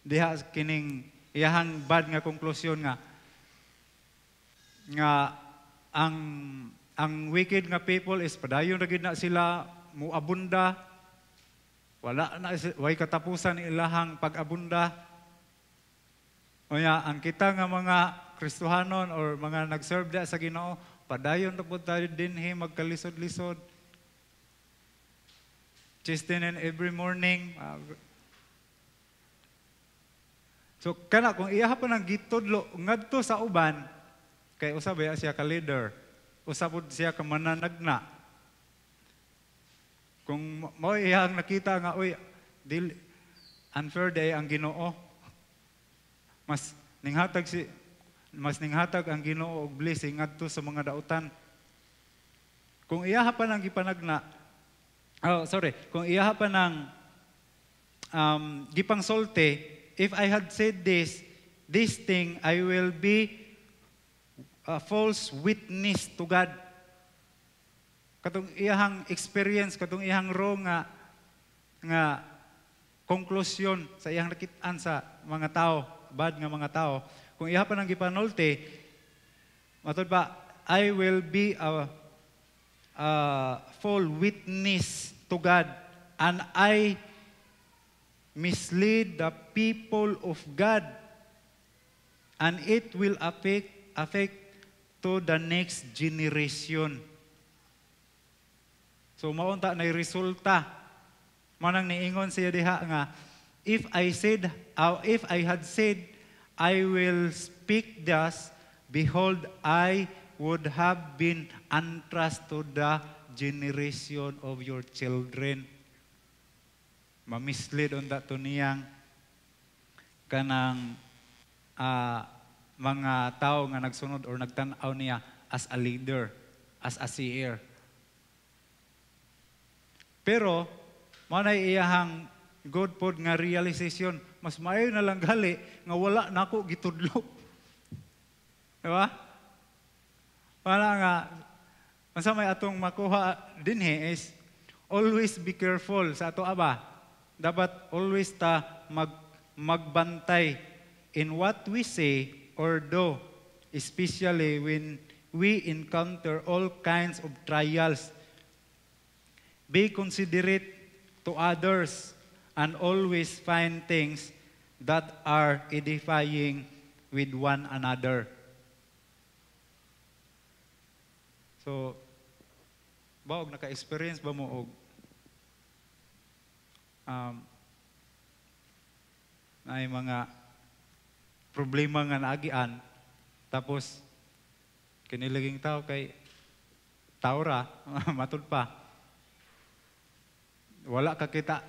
diha kining iyahang bad nga konklusyon nga ang wicked nga people is padayon ra gid na sila muabunda, wala na way katapusan ilahang pag-abunda. Oya, ang kita nga mga Kristohanon or mga nag-serve da sa Ginoo, padayon ra pud tayo dinhi magkalisod-lisod. Chastening every morning. So kana kung iyaha pa nang gitudlo ngadto sa uban, kay usab siya ka leader, usab siya ka mananagna. Kung mo iyang nakita nga oy unfair day ang Ginoo, mas ninghatag ang Ginoo og blessing ngadto sa mga dautan. Kung iyaha pa nang gipanagna, kung iyaha pa nang gipangsulti, if I had said this thing, I will be a false witness to God. Katong iyahang experience, katong iyahang raw nga konklusyon sa iyang nakit-an sa mga tao, bad nga mga tao. Kung iyaha pa nang gipanulti, matod pa, I will be a full witness to God, and I mislead the people of God, and it will affect to the next generation. So maunta na resulta. Manang niingon siya diha nga, if I had said, I will speak thus, behold, I would have been untrust to the generation of your children. Mamislead on that to niyang kanang mga tao nga nagsunod or nagtanaw niya as a leader, as a seer. Pero mao na iyahang good pod nga realization, mas maayo na lang gali nga wala nako gitudlo. Diba? Para nga unsa may atong makuha dinhi is always be careful sa ato aba. Dapat always ta magbantay in what we say or do, especially when we encounter all kinds of trials. Be considerate to others and always find things that are edifying with one another. So, baog naka-experience ba mo og ay mga problema nga naagian, tapos kinilaging tao kay taura, matud pa. Wala ka kita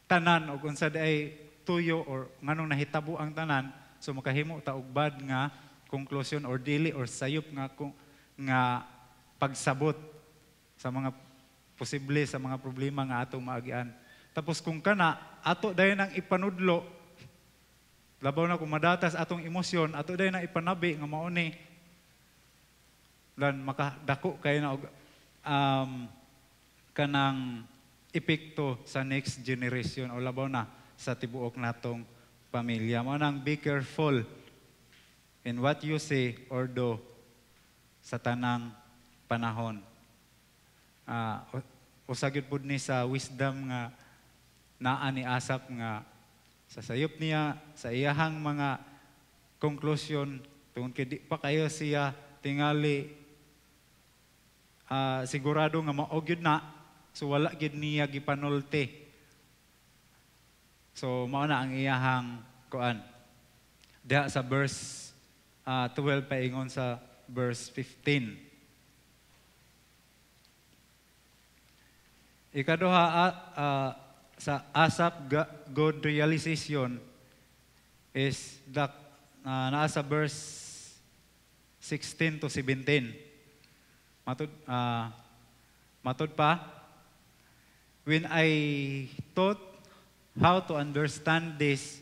tanan o kung sa ay tuyo or nganong nahitabo ang tanan, so makahimo ta og bad nga conclusion or dili or sayop nga pagsabot sa mga posible sa mga problema nga atong maagian. Tapos kung kana ato dayon ang ipanudlo, labaw na kung madatas atong emosyon, ato dayon ang ipanabi nga mao ni dan makadako kay na og kanang epekto sa next generation o labaw na sa tibuok natong pamilya. Mao nang be careful in what you say or do sa tanang panahon. Usagid pud ni sa wisdom nga naa ni Asap nga sa sayop niya sa iyahang mga conclusion tungod kay di pa kayo siya tingali sigurado nga mao gyud na, so wala gyud niya gipanulti. So mao na ang iyahang kuan diha sa verse 12 paingon sa verse 15. Ikaduha sa Asap good realization is naa sa verse 16 to 17. Matud pa, when I thought how to understand this,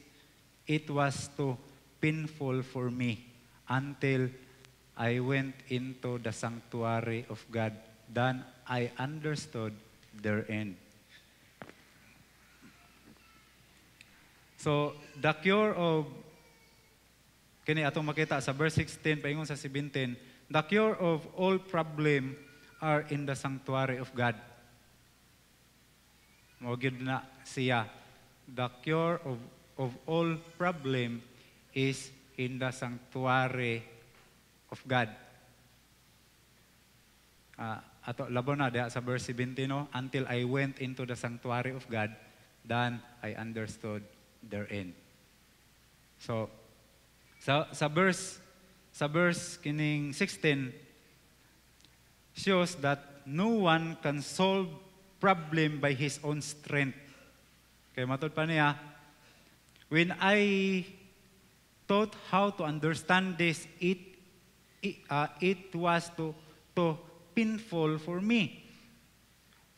it was too painful for me until I went into the sanctuary of God. Then I understood their end. So, the cure of, kini atong makita sa verse 16, paingon sa 17, the cure of all problem are in the sanctuary of God. Mawagid na siya. The cure of all problem is in the sanctuary of God. Ato labo na diha sa verse 17, no? Until I went into the sanctuary of God, then I understood their end. So sa verse kining 16 shows that no one can solve problem by his own strength. Kaya matod pa niya, when I thought how to understand this, it was too painful for me.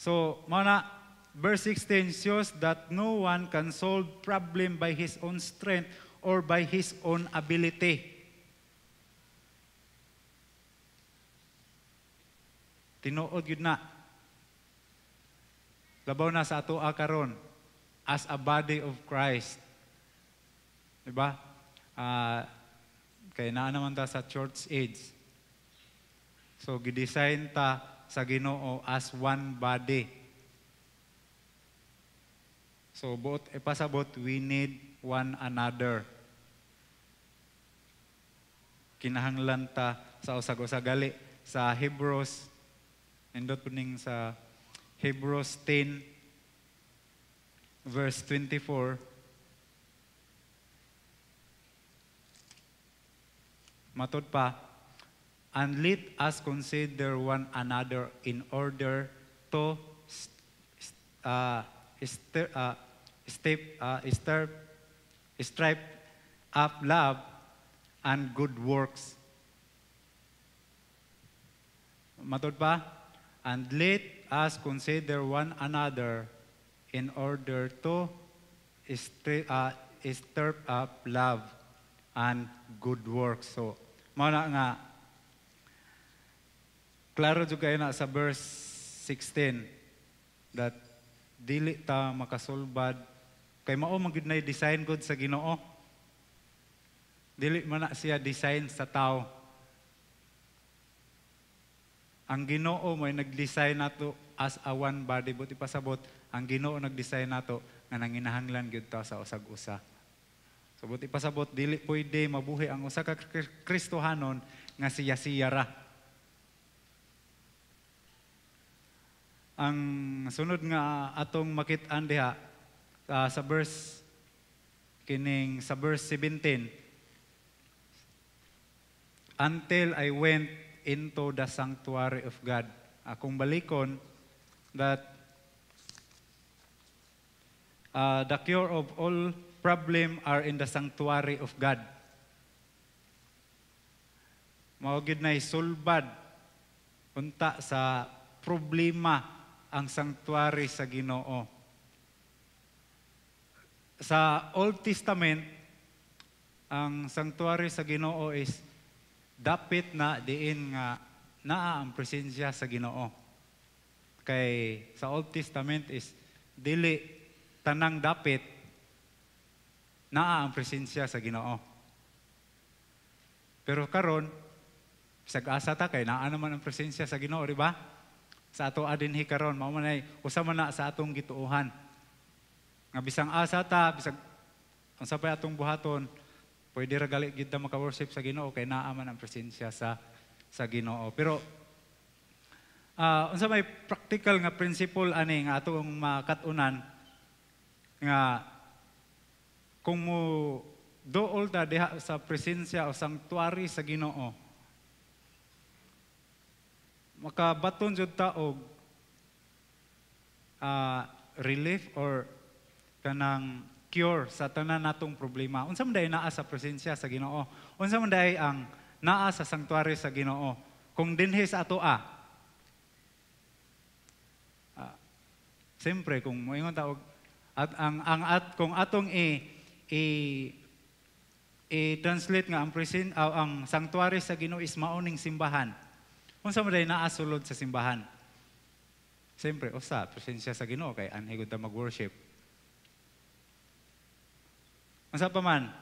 So, mana verse 16 shows that no one can solve problem by his own strength or by his own ability. Tinuod yun na. Labaw na sa ato karon as a body of Christ. Diba? Kaya naa naman ta sa church age. So, gidesign ta sa Ginoo as one body. So, pasabot, we need one another. Kinahanglan ta sa usag-usagali sa Hebrews, nindot po ning sa Hebrews 10 verse 24. Matod pa, and let us consider one another in order to strive up love and good works. Matod pa, and let us consider one another in order to stir up love and good works. So, mauna nga, klaro jud kayo na sa verse 16 that dili ta makasulbad kay mao man gid nay design gud sa Ginoo. Dili man na siya design sa tao. Ang Ginoo may nag-design nato as a one body, buti pasabot ang Ginoo nag-design nato nga nanginahanglan gyud ta sa usag-usa. So buti pasabot dili pwede mabuhi ang usa ka Kristohanon nga siya-siya ra. Ang sunod nga atong makit-an diha sa verse 17, until I went into the sanctuary of God. Akong balikon that the cure of all problem are in the sanctuary of God. Mao gid na isulbad unta sa problema ang sanctuary sa Ginoo. Sa Old Testament, ang sanctuary sa Ginoo is dapit na diin nga naa ang presensya sa Ginoo. Kay sa Old Testament is dili tanang dapit naa ang presensya sa Ginoo. Pero karon sag-asa ta kay naa naman ang presensya sa Ginoo, di ba? Sa ato adinhi karon mao man ay usa man na sa atong gituohan. Nga bisang asa ta, bisag unsa pa atong buhaton, pwede ra gali gid ta maka-worship sa Ginoo kay naa man ang presensya sa Ginoo. Pero unsa may practical nga principle ani nga atong makatunan nga kung mo dool ta diha sa presensya o sanctuary sa Ginoo, makabaton jud ta og relief or kanang cure sa tanan natong problema. Unsa man day naa sa presensya sa Ginoo? Unsa man day ang naa sa sanctuary sa Ginoo? Kung dinhi sa ato siyempre kung moingon ta og kung atong i-translate nga ang sanctuary sa Ginoo is maoning simbahan. Unsa man day naa sulod sa simbahan? Siyempre, presensya sa Ginoo kay anhi gud ta mag-worship. Unsa pa man?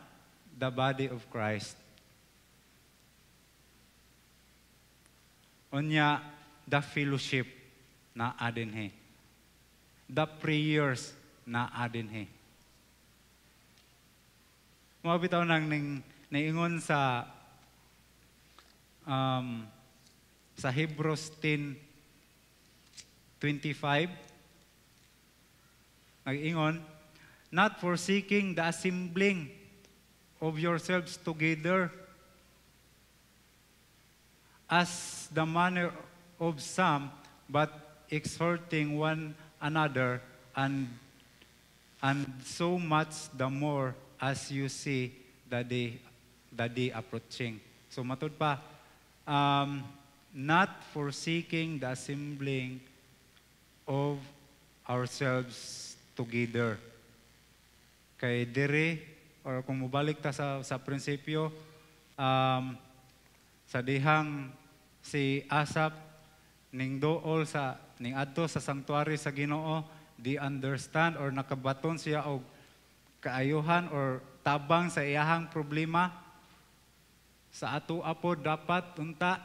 The body of Christ. Unya, the fellowship na adinhi. The prayers na adinhi. Mabitaw nang niingon sa Hebrews 10:25, nag-ingon, not forsaking the assembling of yourselves together as the manner of some, but exhorting one another, and so much the more as you see the day approaching. So matud pa, not forsaking the assembling of ourselves together. Kay dire, or kung mubalik ta sa prinsipyo, sa dihang si Asaph ning dool ning adto sa sanctuary sa Ginoo, di understand or nakabaton siya og kaayuhan or tabang sa iyahang problema. Sa ato apo dapat unta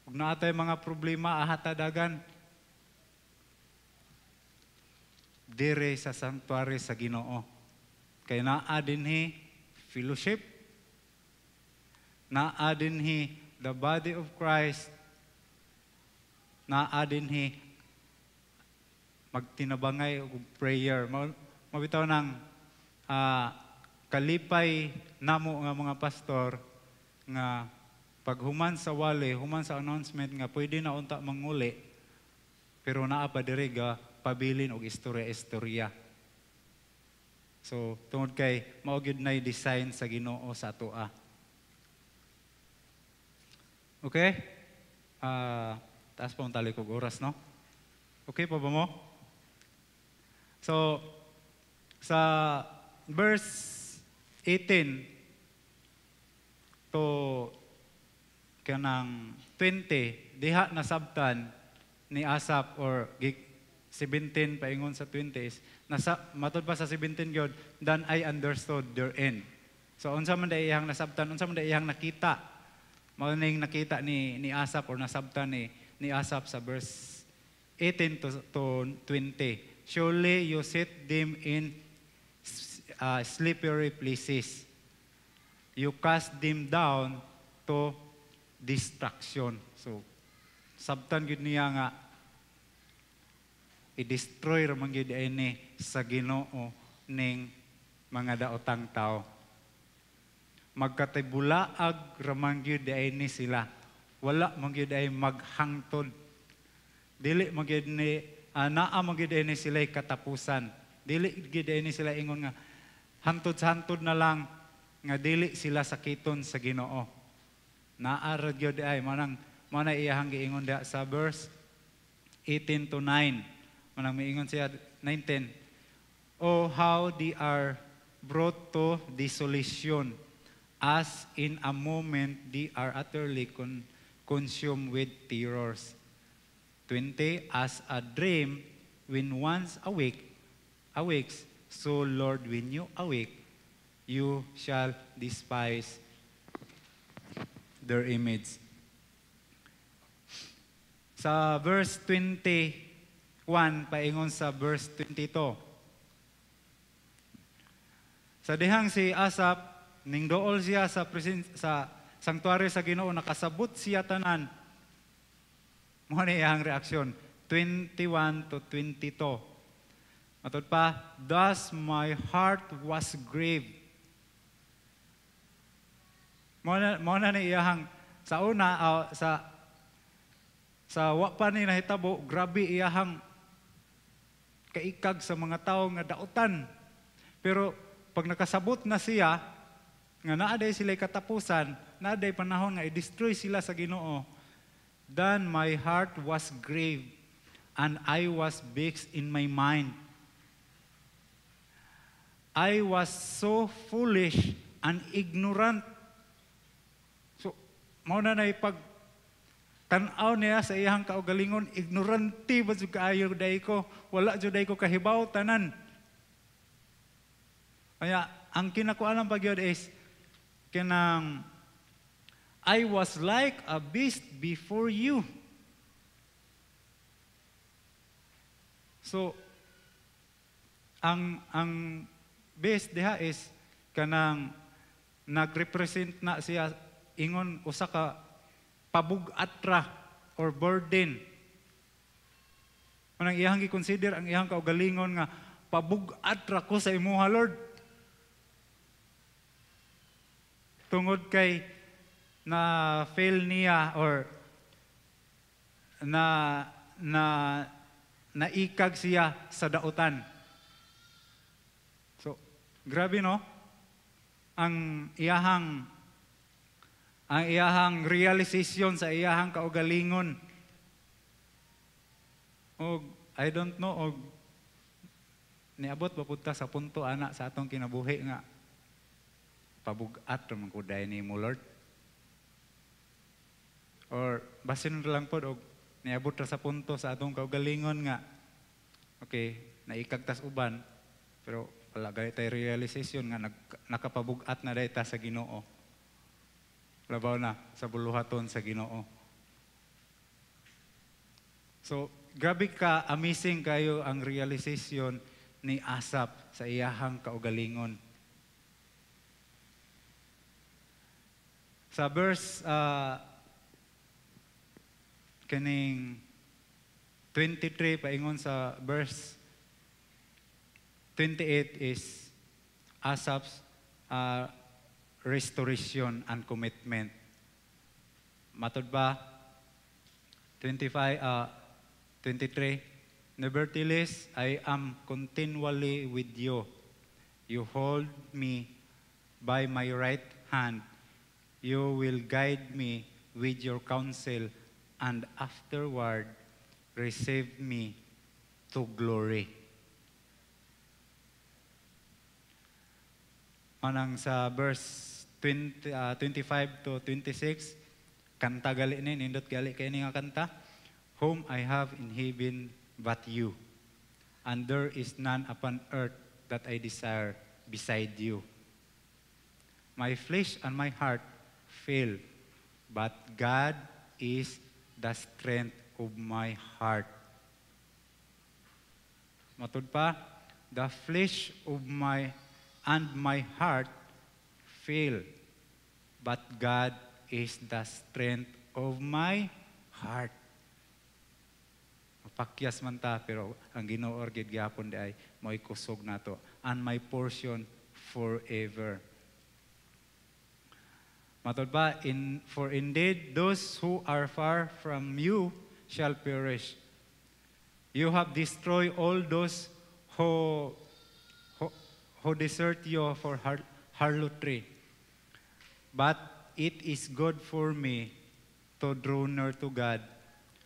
ug naatay mga problema ahatadagan dire sa sanctuary sa Ginoo. Kay naa dinhi fellowship, naa dinhi the body of Christ, naa dinhi magtinabangay og prayer. Mabitaw nang kalipay namo nga mga pastor nga paghuman sa wali, human sa announcement nga pwede na unta manguli, pero naa pa diri ga pabilin og istorya-istorya. So tungod kay mao gyud nay design sa Ginoo sa atoa. Okay? Taas pa ang tali kog oras, no? Okay pa ba mo? So sa verse 18 to kanang 20, diha nasabtan ni Asaph or 17 paingon sa 20s, matod pa sa 17 gyud, then I understood their end. So unsa man day iyang nasabtan, unsa man day iyang nakita, mao ning nakita ni Asaph or nasabtan ni Asaph sa verse 18 to 20. Surely you set them in slippery places. You cast them down to destruction. So sabtan gid niya nga i-destroy ra man gyud ini sa Ginoo ning mga daotang tao. magkatibulaag ramang gyud ay ni sila. Wala man gyud ay maghangtod. Dili man gyud ni naa man gyud ay ni sila katapusan. Dili gyud ay ni sila ingon nga hantod sa hantod na lang nga dili sila sakiton sa Ginoo. Naa ra gyud ay manang iyahang giingon da sa verse 18 to 9. Manang miingon siya 19. Oh, how they are brought to dissolution, as in a moment they are utterly consumed with terrors. 20, as a dream when once awakes, so Lord, when you awake, you shall despise their image. Sa verse 21, paingon sa verse 22. Sa dihang si Asap, ning dool siya sa sanctuary sa Ginoo, nakasabot siya tanan. Mo ni iyang reaksyon, 21 to 22. Matod pa, thus my heart was grieved. Mo na ni iyang sa una sa wa pa ni nahitabo, grabe iyang kaikag sa mga tao nga dautan. Pero pag nakasabot na siya, nga naaday sila katapusan, naaday panahon nga i-destroy sila sa Ginoo, then my heart was grieved, and I was vexed in my mind. I was so foolish and ignorant. So, mauna na ipag tanaw niya sa iyang kaugalingon, ignorante ba jud kaayo day ko, wala jud day ko kahibaw tanan. Kaya, ang kinakuanan pa gyud is, kinang, I was like a beast before you. So, ang beast diha is, kanang, nagrepresent na siya, ingon, usa ka, pabugatra, or burden. Anong iyang i-consider, ang iyang kaugalingon nga, pabugatra ko sa imuha, Lord. Tungod kay na fail niya or naikag siya sa dautan. So, grabe no? Ang iyahang realization sa iyahang kaugalingon. Og I don't know og niabot ba punta sa punto ana sa atong kinabuhi nga pabugat ramang kuday ni mo, Lord. Or basin lang po og niabot ra sa punto sa atong kaugalingon nga okay, naikagtas uban pero wala gay tay realization nga nakapabugat na dayta sa Ginoo. Labaw na sa buluhaton sa Ginoo. So, grabe ka amazing kayo ang realization ni Asap sa iyahang kaugalingon. Sa verse kaning 23 paingon sa verse 28 is Asap's restoration and commitment. Matod ba 23, nevertheless I am continually with you. You hold me by my right hand. You will guide me with your counsel, and afterward receive me to glory. Manang sa verse 25 to 26, kanta gali ni, nindot gali kayo nga kanta, whom I have in heaven but you, and there is none upon earth that I desire beside you. My flesh and my heart fail, but God is the strength of my heart. Matod pa, the flesh of my heart fail, but God is the strength of my heart. Mapakyas man ta, pero ang Ginoo gid gyapon di ay mo'y kusog nato, and my portion forever. Matod ba, for indeed those who are far from you shall perish. You have destroyed all those who, who, who desert you for harlotry. But it is good for me to draw near to God.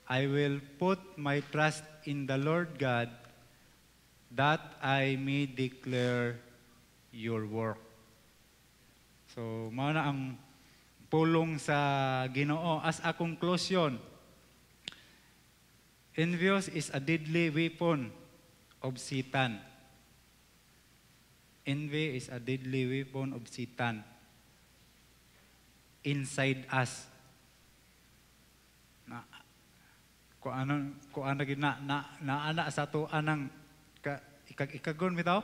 I will put my trust in the Lord God, that I may declare your work. So, mao na ang pulong sa Ginoo. As a conclusion, envious is a deadly weapon of Satan. Envy is a deadly weapon of Satan inside us. Na ko ano gid na ana sa to anang ikagon bitaw.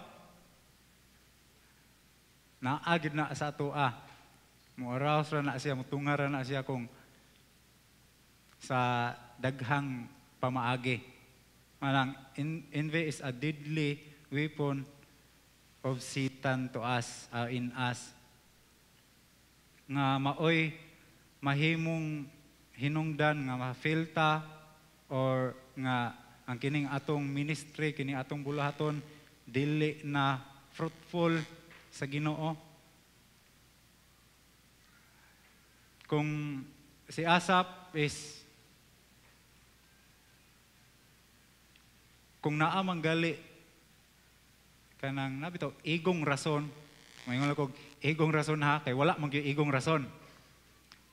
Naagid na sa to Muaraos ra na siya, mutungar ra na siya kung sa daghang pamaagi. Manang envy is a deadly weapon of Satan to us, in us. Nga maoy mahimong hinungdan nga mafilta or nga ang kining atong ministry, kining atong bulahaton dili na fruitful sa Ginoo. Kung si Asap is kung naa manggali kanang nabito igong rason, mayon ko igong rason ha kay wala man gyud igong rason.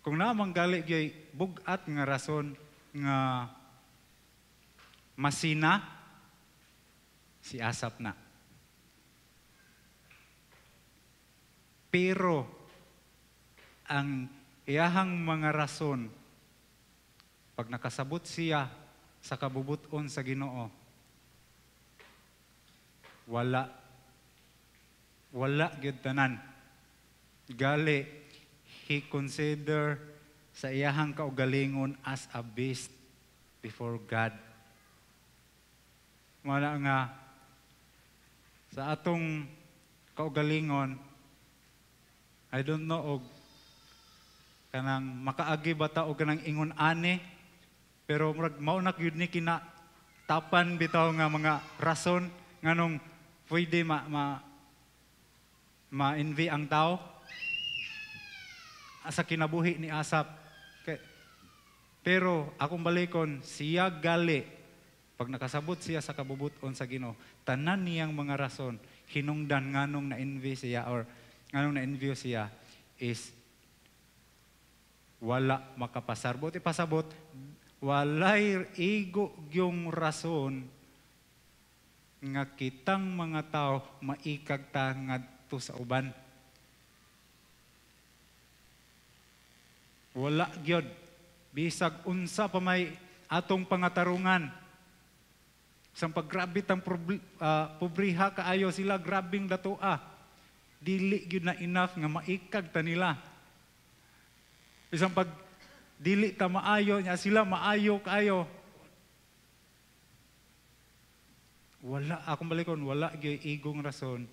Kung naa manggali gyud bugat nga rason nga masina si Asap na. Pero ang iyahang mga rason pag nakasabot siya sa kabubuton sa Ginoo, wala gyud tanan. Gali he consider sa iyahang kaugalingon as a beast before God. Wala nga sa atong kaugalingon, I don't know og kanang makaagi bata og kanang ingon ani, pero murag mao na gyud ni kina tapan bitaw nga mga rason nganong pwede ma-envy ang tao sa kinabuhi ni Asap. Pero akong balikon, siya gali pag nakasabot siya sa kabubuton sa Ginoo, tanan niyang mga rason hinungdan nganong na-envy siya or nganong na-envy siya is wala makapasar. Buti pasabot, walay igo yung rason nga kitang mga tao maikag ta ngadto sa uban. Wala gyud. Bisag unsa pa may atong pangatarungan. Sang paggrabe tang pobriha kaayo sila, grabing datoa. Dili gyud na enough nga maikag ta nila. Isang pag dili ta maayo nya sila maayo kaayo. Wala akong balikon, wala gyud igong rason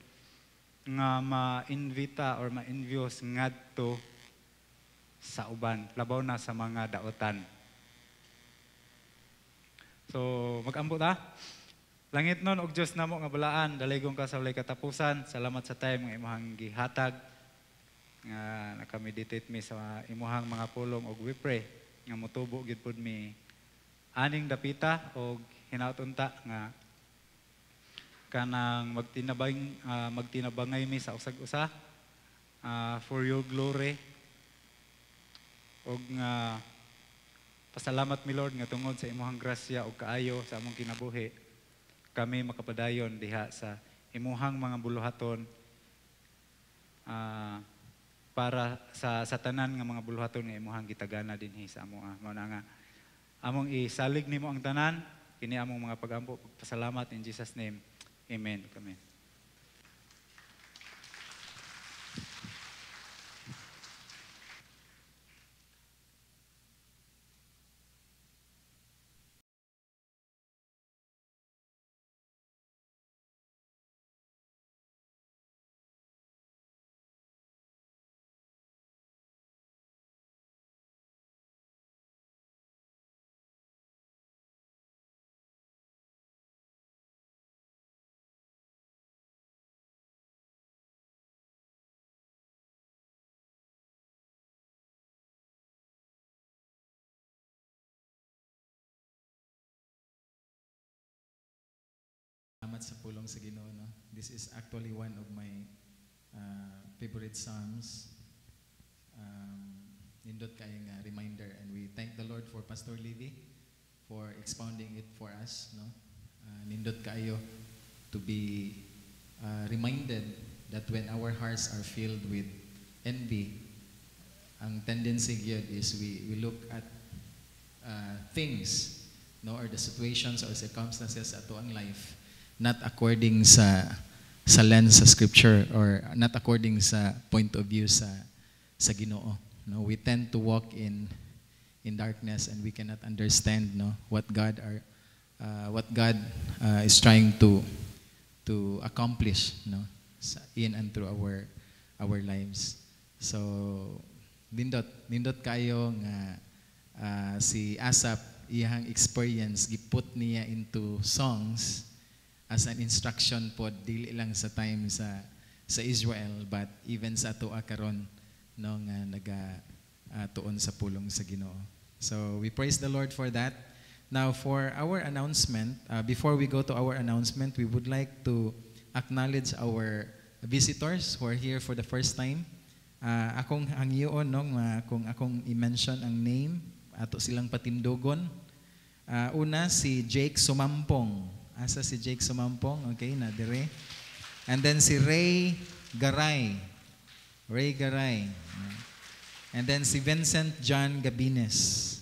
nga ma-invita or ma-envious ngadto sa uban, labaw na sa mga daotan. So mag-ambot Langit nun og Dios namo nga balaan, daligong ka sa walay katapusan. Salamat sa time nga imong gihatag nga nakameditate mi sa imuhang mga pulong og we pray nga motubo gid pud mi aning dapita og hinaut-unta nga kanang magtinabangay mi sa usag-usa for your glory og nga pasalamat mi Lord nga tungod sa imuhang grasya og kaayo sa among kinabuhi kami makapadayon diha sa imuhang mga buluhaton para sa tanan nga mga buluhaton nga imuhang gitagana dinhi sa amo mao na nga among isalig nimo ang tanan kini among mga pagampo pasalamat in Jesus name. Amen. Amen. salamat sa pulong sa Ginoo, no? This is actually one of my favorite psalms. Nindot kayong reminder, and we thank the Lord for Pastor Livy for expounding it for us, no? Nindot kayo to be reminded that when our hearts are filled with envy, ang tendency gyud is we look at things, no, or the situations or circumstances sa ato ang life not according sa lens sa scripture, or not according sa point of view sa Ginoo. No, we tend to walk in darkness, and we cannot understand, no, what God is trying to accomplish, no, in and through our lives. So nindot kayo nga si Asaph, iyang experience giput niya into songs as an instruction pod, dili lang sa time sa Israel, but even sa ato karon, no, nga naga tuon sa pulong sa Ginoo. So we praise the Lord for that. Now for our announcement, before we go to our announcement, we would like to acknowledge our visitors who are here for the first time. Akong hangyoon, no, kung akong i-mention ang name, ato silang patindogon. Una, si Jake Sumampong. Asa si Jake Sumampong? Okay, na dire. And then si Ray Garay. And then si Vincent John Gabines.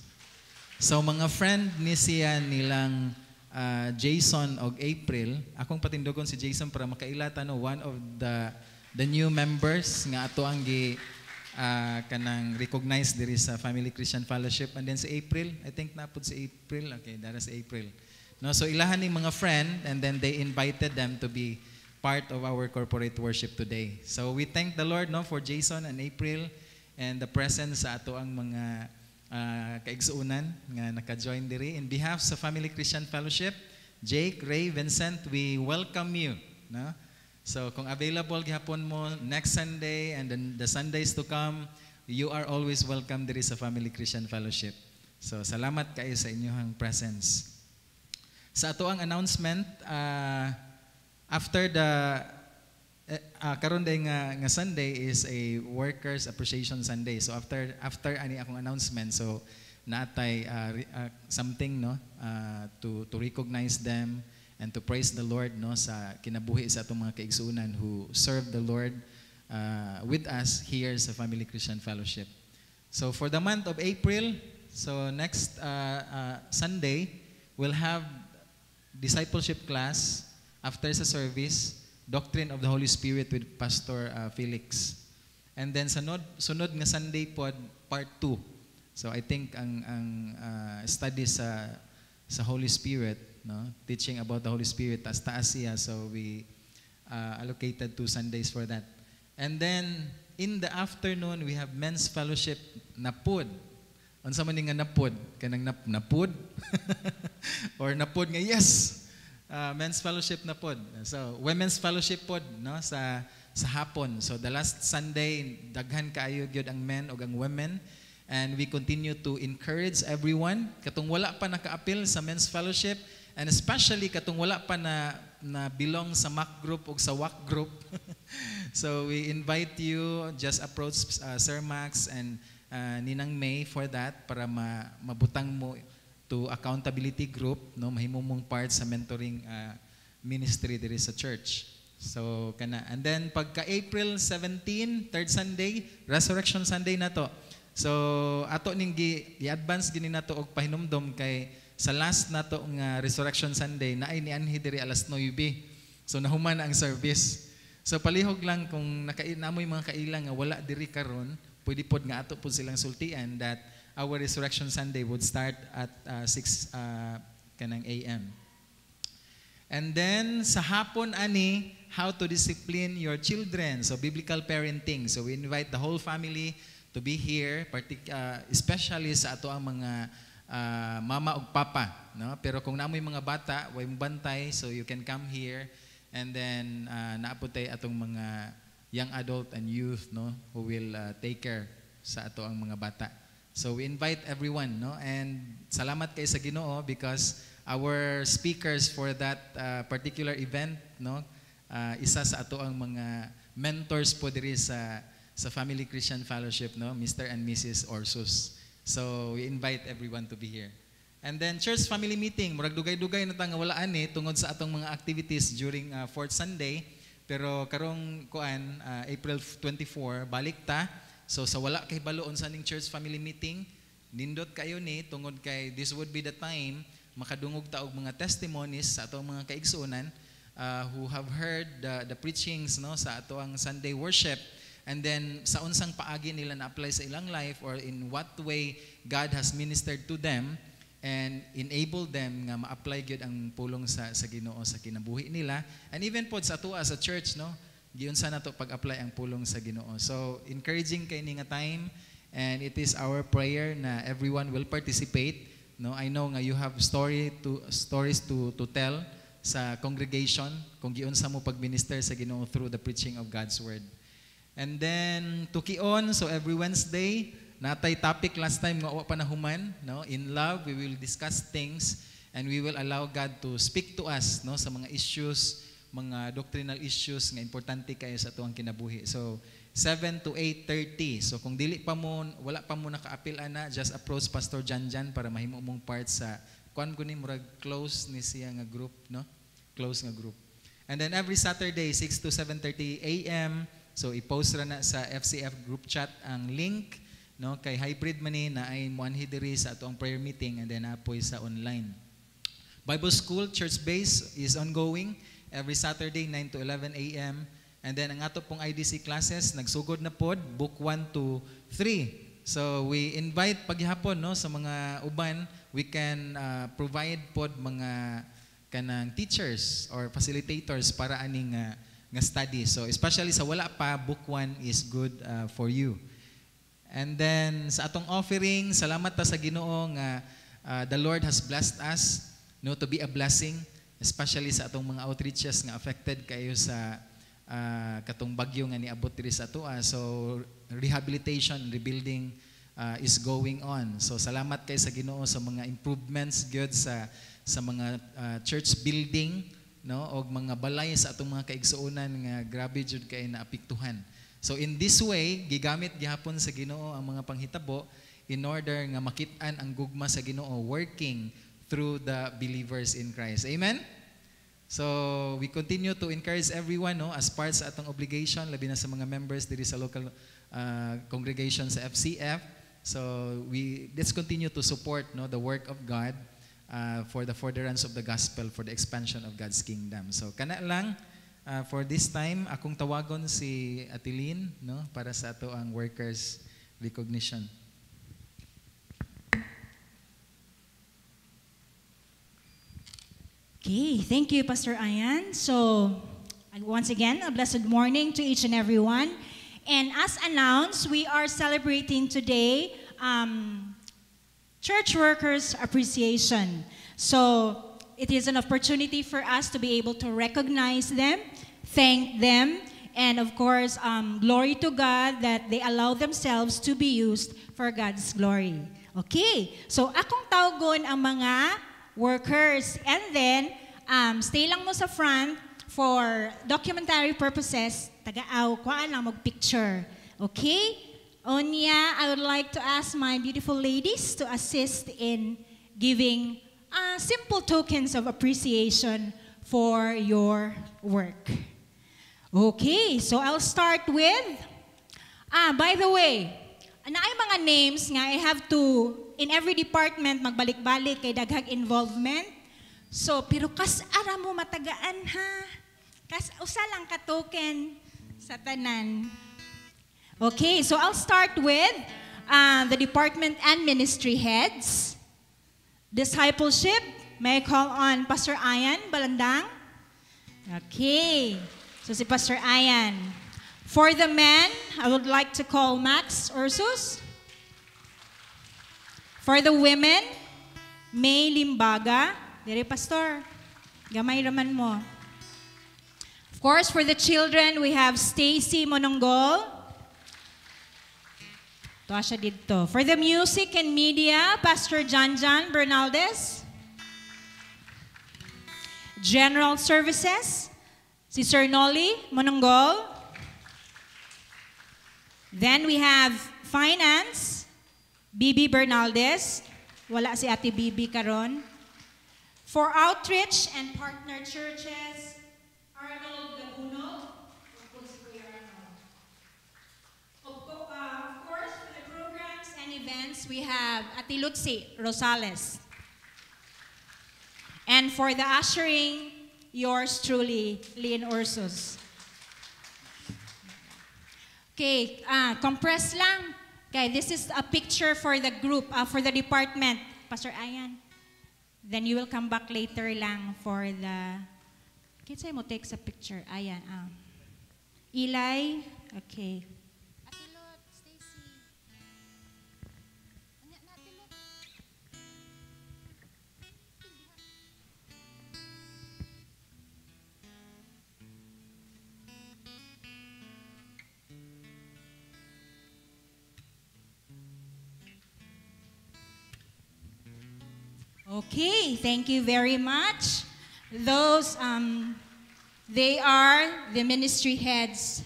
So mga friend ni siya nilang Jason og April. Akong patindogon si Jason para makailata, no, one of the new members nga ato ang kanang recognized diri sa Family Christian Fellowship. And then si April, I think napud si April. Okay, dara si April. No, so ilahan ni mga friend, and then they invited them to be part of our corporate worship today. So we thank the Lord, no, for Jason and April and the presence sa ato ang mga kaigsuunan nga naka-join diri. In behalf sa Family Christian Fellowship, Jake, Ray, Vincent, we welcome you, no? So kung available gihapon mo next Sunday and then the Sundays to come, you are always welcome diri sa Family Christian Fellowship. So salamat kayo sa inyong presence. Sa ato ang announcement, after the karon day nga Sunday is a Workers Appreciation Sunday. So after ani akong announcement, so naatay something, no, to recognize them and to praise the Lord, no, sa kinabuhi sa atong mga kaigsuunan who serve the Lord with us here sa Family Christian Fellowship. So for the month of April, so next Sunday, we'll have discipleship class after sa service, Doctrine of the Holy Spirit with Pastor Felix. And then sunod nga Sunday pod, part 2. So I think ang study sa Holy Spirit, no, teaching about the Holy Spirit, taas siya. So we allocated 2 Sundays for that. And then in the afternoon, we have men's fellowship napud. Unsa man nga napud? Kanang napud? Or napud nga yes. Men's fellowship napud. So women's fellowship pod, no, sa hapon. So the last Sunday, daghan kaayo gyud ang men ug ang women. And we continue to encourage everyone katong wala pa naka-appeal sa men's fellowship, and especially katong wala pa na belong sa MAC group o sa WAC group. So we invite you, just approach Sir Max and Ninang May for that, para mabutang mo to accountability group, no, mahimo mong part sa mentoring ministry diri sa church. So kana, and then pagka April 17, third Sunday, Resurrection Sunday na to. So ato ning i-advance gini nato og pahinumdom kay sa last nato nga Resurrection Sunday naay ni anhi diri alas 9. So nahuman na ang service. So palihog lang kung namoy mga kailang nga wala diri karon, pwede pod nga ato pod silang sultian that our Resurrection Sunday would start at 6 kanang AM. And then sa hapon ani, how to discipline your children. So biblical parenting. So we invite the whole family to be here, especially sa ato ang mga mama ug papa, no? Pero kung naamoy mga bata, way bantay, so you can come here, and then naaputay atong mga young adult and youth, no, who will take care sa ato ang mga bata. So we invite everyone, no? And salamat kay sa Ginoo because our speakers for that particular event, no? Isa sa ato ang mga mentors po diri sa Family Christian Fellowship, no? Mr. and Mrs. Orsus. So we invite everyone to be here. And then church family meeting, murag dugay-dugay na ta nga walaan tungod sa atong mga activities during fourth Sunday. Pero karong April 24, balik ta. So sa wala kay baloon sa ning church family meeting, nindot kayo ni tungod kay this would be the time makadungog ta og mga testimonies sa atong mga kaigsuonan who have heard the preachings, no, sa ato ang Sunday worship, and then sa unsang paagi nila na-apply sa ilang life or in what way God has ministered to them and enable them nga ma-apply gyud ang pulong sa Ginoo sa kinabuhi nila, and even pod sa ato as a church, no, giunsa nato pag-apply ang pulong sa Ginoo. So encouraging kay ni nga time, and it is our prayer na everyone will participate, no. I know nga you have stories to tell sa congregation kung giunsa mo pag-minister sa Ginoo through the preaching of God's word. And then tukion, so every Wednesday natay topic last time nga wa pa nahuman, no. In love we will discuss things and we will allow God to speak to us, no, sa mga issues, mga doctrinal issues nga importante kayo sa tuang kinabuhi. So 7 to 8:30. So kung wala pa mo naka-appeal ana, just approach Pastor Janjan para mahimo mong part sa kuan kunin murag close ni siya nga group, no? Close nga group. And then every Saturday 6 to 7:30 AM, so i-post ra na sa FCF group chat ang link, no, kay hybrid man ni na ay muanhi diri sa atong prayer meeting and then apoy sa online. Bible School Church Base is ongoing every Saturday 9 to 11 AM. And then ang ato pong IDC classes nagsugod na pod book 1 to 3. So we invite paghapon, no, sa mga uban, we can provide pod mga kanang teachers or facilitators para aning nga study. So especially sa wala pa, book 1 is good for you. And then sa atong offering, salamat ta sa Ginoo nga the Lord has blessed us, no, to be a blessing, especially sa atong mga outreaches nga affected kayo sa katong bagyo nga niabot diri sa atoa. So rehabilitation, rebuilding is going on. So salamat kay sa Ginoo sa mga improvements gyud sa mga church building, no, og mga balay sa atong mga kaigsuonan nga grabe jud kay naapektuhan. So in this way, gigamit gihapon sa Ginoo ang mga panghitabo in order nga makit-an ang gugma sa Ginoo working through the believers in Christ. Amen? So we continue to encourage everyone, no, as part sa atong obligation, labi na sa mga members diri sa local congregation sa FCF. So let's continue to support, no, the work of God for the furtherance of the gospel, for the expansion of God's kingdom. So kana lang for this time, akong tawagon si Atilin, no, para sa ato ang workers recognition. Okay, thank you, Pastor Ayan. So, once again, a blessed morning to each and every one. And as announced, we are celebrating today Church Workers Appreciation. So, it is an opportunity for us to be able to recognize them, thank them, and of course, glory to God that they allow themselves to be used for God's glory. Okay, so akong tawgon ang mga workers. And then, stay lang mo sa front for documentary purposes. Taga-aw, kuhaan lang mag-picture. Okay? Onya, I would like to ask my beautiful ladies to assist in giving simple tokens of appreciation for your work. Okay, so I'll start with, by the way, ay mga names nga I have to, in every department, magbalik-balik kay daghang involvement. So, pero kas ara mo matagaan ha. Kas usa lang ka token sa tanan. Okay, so I'll start with the department and ministry heads. Discipleship, may I call on Pastor Ayan Balandang? Okay, so si Pastor Ayan. For the men, I would like to call Max Ursus. For the women, May Limbaga. Dere, Pastor. Gamay raman mo. Of course, for the children, we have Stacy Mononggol. Tuwa siya dito. For the music and media, Pastor John Bernaldez. General Services, si Sir Nolly Mononggol. Then we have Finance, Bibi Bernaldez. Wala si Ate Bibi karon. For Outreach and Partner Churches, Arnold Gabuno. Of course, for the programs and events, we have Ate Lutzi Rosales. And for the ushering, yours truly, Lynn Ursus. Okay, compress lang. Okay, this is a picture for the group, for the department. Pastor Ayan. Then you will come back later lang for the... Kinsa mo take sa picture? Ayan. Eli. Okay. Atilot, Stacy. Natilot. Okay, thank you very much. Those, they are the ministry heads.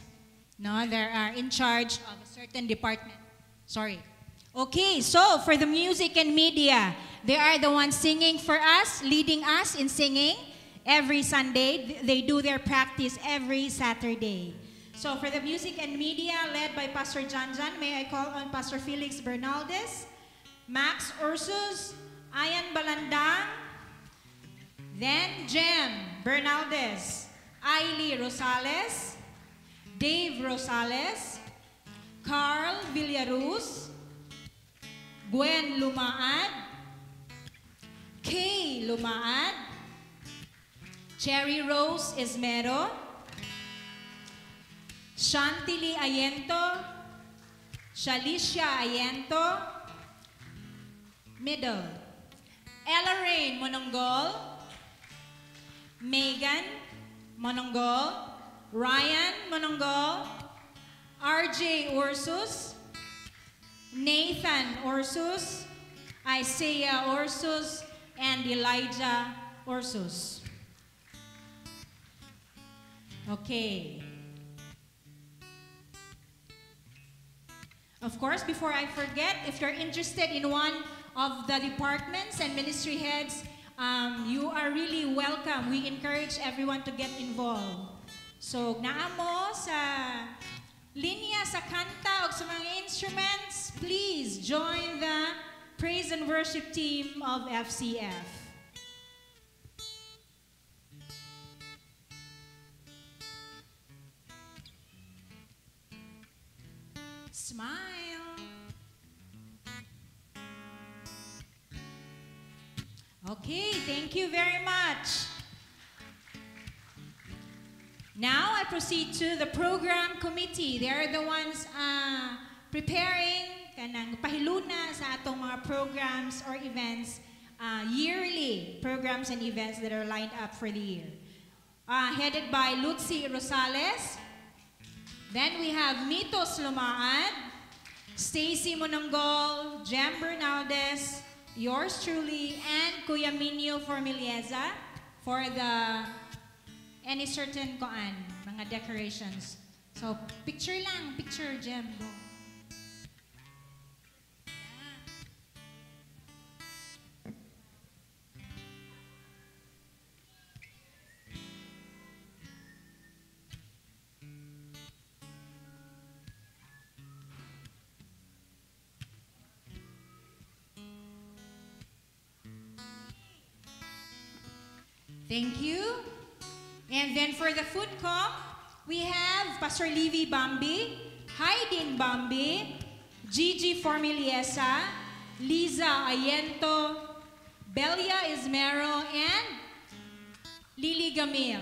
No, they are in charge of a certain department. Sorry. Okay, so for the music and media, they are the ones singing for us, leading us in singing every Sunday. They do their practice every Saturday. So for the music and media, led by Pastor John, may I call on Pastor Felix Bernaldez, Max Ursus, Ayan Balandang, then Jem Bernaldez, Ailey Rosales, Dave Rosales, Carl Villaruz, Gwen Lumaad, Kay Lumaad, Cherry Rose Esmero, Shantili Ayento, Shalicia Ayento, middle, Ella Rain Mononggol, Megan Mononggol, Ryan Mononggol, RJ Ursus, Nathan Ursus, Isaiah Ursus, and Elijah Ursus. Okay. Of course, before I forget, if you're interested in one of the departments and ministry heads, you are really welcome. We encourage everyone to get involved. So, naamo sa linya sa kanta o sa mga instruments, please join the praise and worship team of FCF. Smile. Okay, thank you very much. Now I proceed to the program committee. They are the ones preparing kanang pahiluna sa atong mga programs or events, yearly programs and events that are lined up for the year. Headed by Lutzi Rosales. Then we have Mitos Lumaan, Stacy Mononggol, Jem Bernaldez, yours truly, and Kuya Minio Formilieza for the any certain mga decorations. So, picture lang, picture, Jem. Go. Thank you. And then for the food com, we have Pastor Livy Bambi, Haydin Bambi, Gigi Formiliesa, Liza Ayento, Belia Ismero, and Lily Gamil.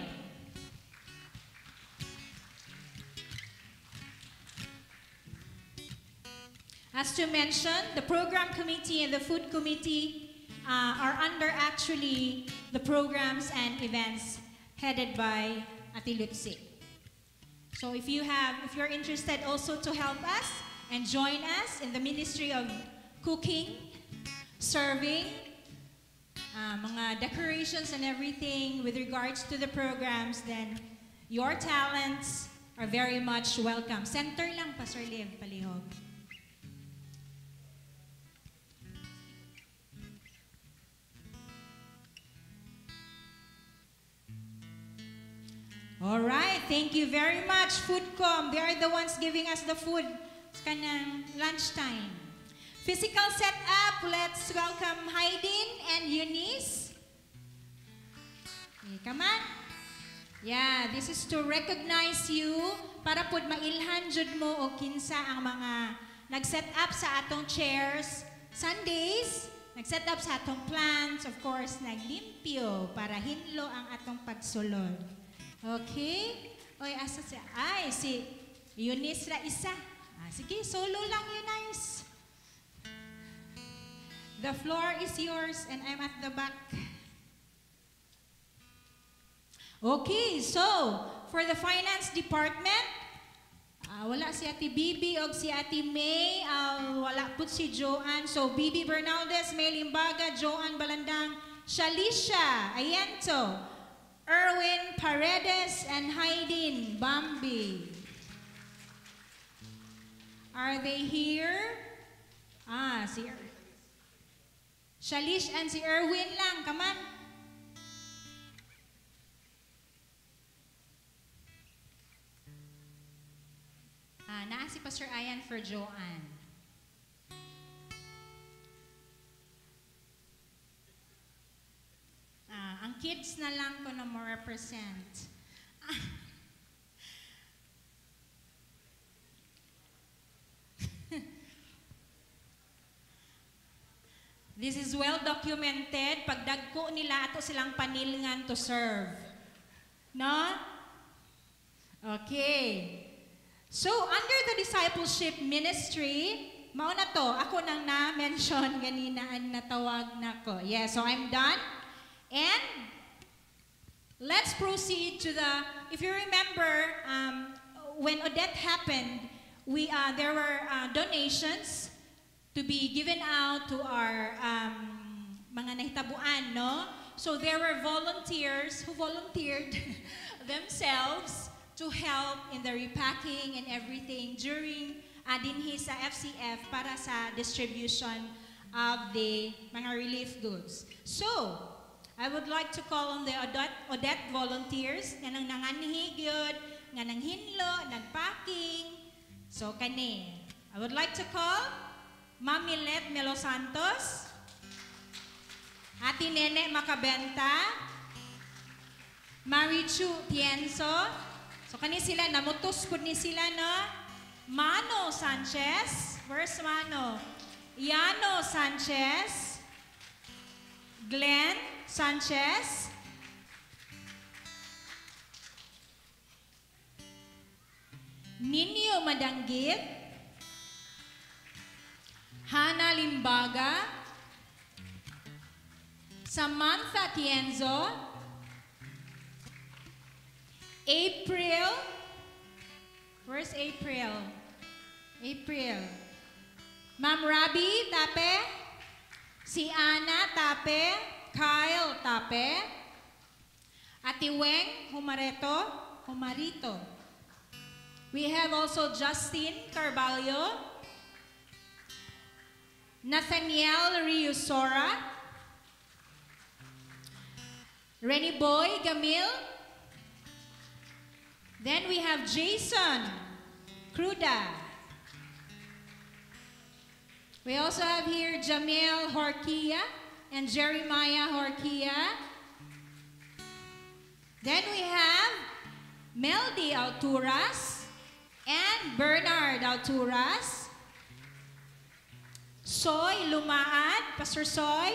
As to mention, the program committee and the food committee are under actually the programs and events headed by Ate Lutzi. So if you're interested also to help us, and join us in the ministry of cooking, serving, mga decorations and everything with regards to the programs, then your talents are very much welcome. Center lang, Pastor Liv, palihog. All right, thank you very much, Foodcom. They are the ones giving us the food sa kanang lunchtime. Physical setup, let's welcome Haydin and Eunice. Okay, come on. Yeah, this is to recognize you para pud mailhan jud mo o kinsa ang mga nag-set up sa atong chairs. Sundays, nag-set up sa atong plants, of course, naglimpyo para hinlo ang atong pagsulod. Okay? Oy, asa siya? Ay, si Eunice ra isa. Sige, solo lang, Eunice. The floor is yours and I'm at the back. Okay, so, for the finance department, wala si Ate Bibi o si Ate May, wala po si Joanne. So, Bibi Bernaldez, May Limbaga, Joanne Balandang, Shalisha, Ayento, Erwin Paredes, and Haydin Bambi. Are they here? Si Shalish and si Erwin lang. Come on. Naa si Pastor Ayan for Joanne. Ang kids na lang ko na mo represent. This is well documented. Pagdagko nila ato silang panilngan to serve. No? Okay. So, under the discipleship ministry, mao na to, ako nang na-mention ganina ang natawag na ko. Yeah, so I'm done. And let's proceed to the, if you remember, when Odette happened, there were donations to be given out to our mga nahitabuan, no? So there were volunteers who volunteered themselves to help in the repacking and everything during dinhi sa FCF para sa distribution of the mga relief goods. So, I would like to call on the Odette volunteers nga nang nanganhi gyud, nga nang hinlo, nagpacking. So kani, I would like to call Mami Let Melo Santos, Ate Nene Macabenta, Marichu Tienzo. So kani sila namutos pud ni sila, no? Mano Sanchez, where's Mano? Yano Sanchez, Glenn Sanchez, Ninyo Madanggit, Hana Limbaga, Samantha Tienzo, April, where's April? April. Ma'am Rabi Tape, si Ana Tape, Kyle Tape, Ate Weng Humarito. We have also Justin Carvalho, Nathaniel Riusora, Renny Boy Gamil. Then we have Jason Cruda. We also have here Jamil Horquilla and Jeremiah Horquilla. Then we have Meldy Alturas and Bernard Alturas. Soy Lumaad, Pastor Soy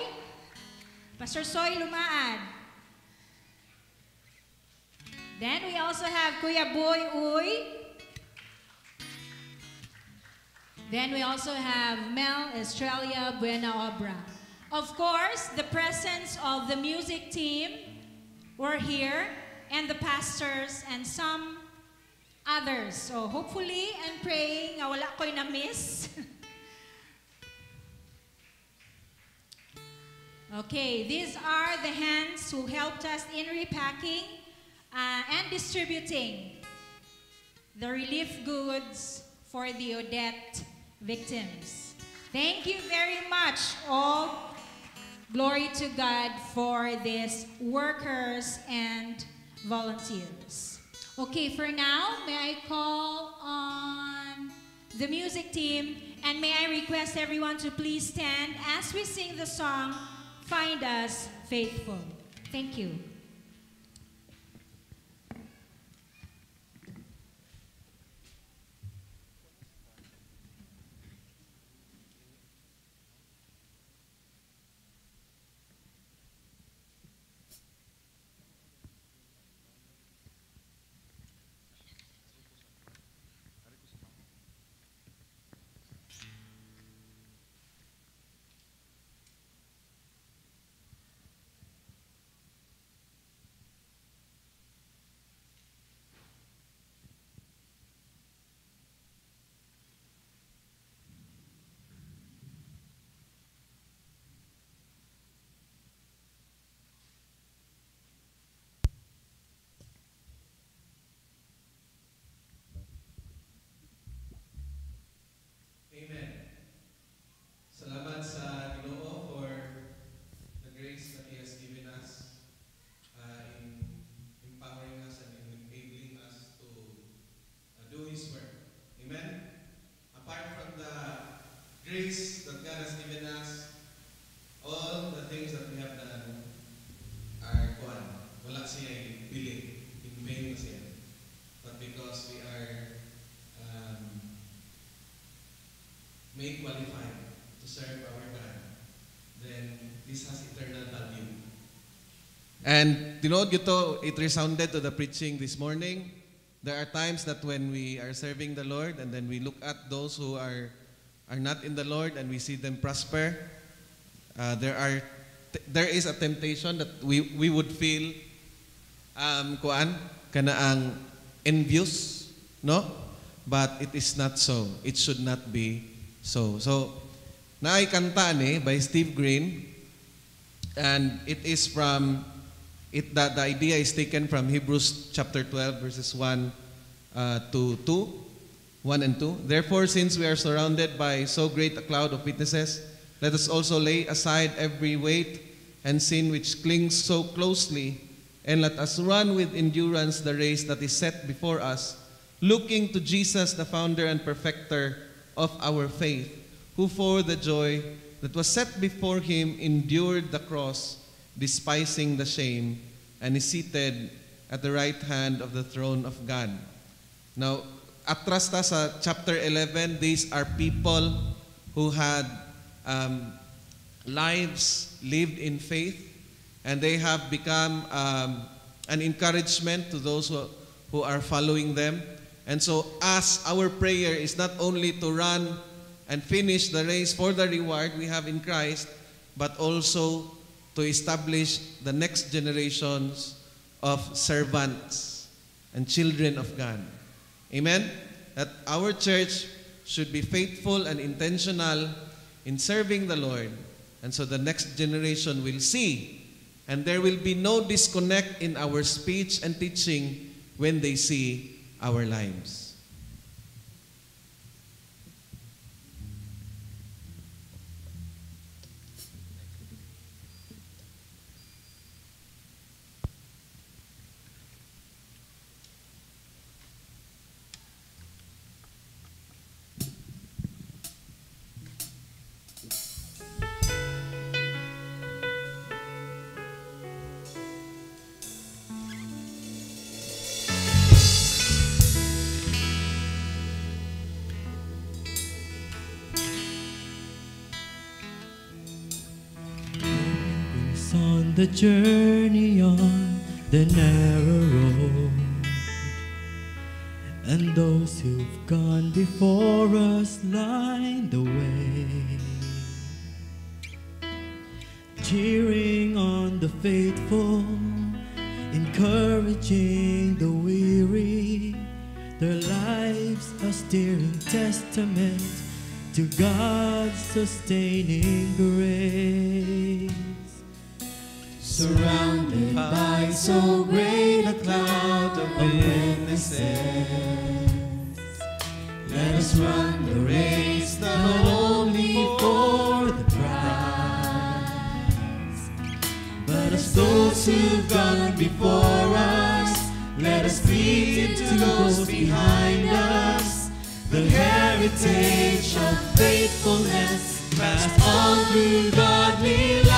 Lumaad. Then we also have Kuya Boy Uy. Then we also have Mel Estrella Buena Obra. Of course, the presence of the music team were here, and the pastors and some others. So hopefully and praying nga wala ko'y na-miss. Okay, these are the hands who helped us in repacking and distributing the relief goods for the Odette victims. Thank you very much, all. Glory to God for these workers and volunteers. Okay, for now, may I call on the music team, and may I request everyone to please stand as we sing the song, Find Us Faithful. Thank you. Amen. Salamat sa Ginoo for the grace that He has given us in empowering us and in enabling us to do His work. Amen. Apart from the grace that God has given us, all the things that we have done are gone. Wala siya bili. In vain na siya. But because we are made qualified to serve our God, then this has eternal value. And tinood to, it resounded to the preaching this morning. There are times that when we are serving the Lord and then we look at those who are not in the Lord and we see them prosper, there is a temptation that we would feel kanaang envious, no? But it is not so. It should not be so. So, naay kanta ni by Steve Green, and it is from the idea is taken from Hebrews chapter 12 verses 1 to 2, 1 and 2. Therefore, since we are surrounded by so great a cloud of witnesses, let us also lay aside every weight and sin which clings so closely, and let us run with endurance the race that is set before us, looking to Jesus, the founder and perfecter of our faith, who for the joy that was set before him endured the cross, despising the shame, and is seated at the right hand of the throne of God. Now, atras ta sa chapter 11, these are people who had lives lived in faith, and they have become an encouragement to those who are following them. And so, as our prayer is not only to run and finish the race for the reward we have in Christ, but also to establish the next generations of servants and children of God. Amen? That our church should be faithful and intentional in serving the Lord. And so the next generation will see, and there will be no disconnect in our speech and teaching when they see our lives. On the journey on the narrow road, and those who've gone before us line the way, cheering on the faithful, encouraging the weary, Their lives a stirring testament to God's sustaining grace. Surrounded by so great a cloud of witnesses, let us run the race not only for the prize, but as those who've gone before us, let us lead to those behind us the heritage of faithfulness passed on through godly lives.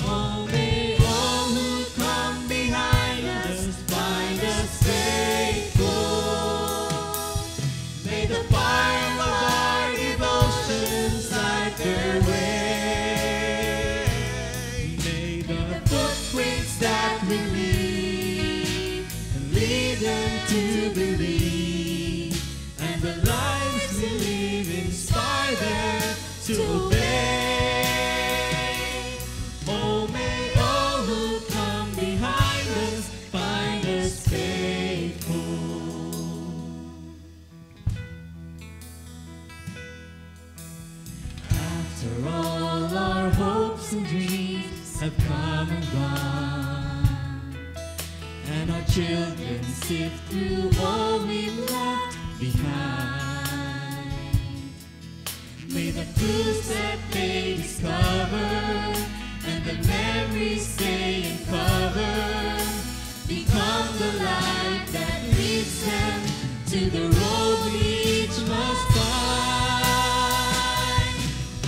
Oh, may all who come behind us find us faithful. May the fire of our devotions light their way. May the footprints that we leave and lead them to believe, and the lives we live inspire them to obey. Oh, may all who come behind us find us faithful. After all our hopes and dreams have come and gone, and our children sift through all we've left behind, may the clues that they discover and the memories they uncover become the light that leads them to the road we each must find.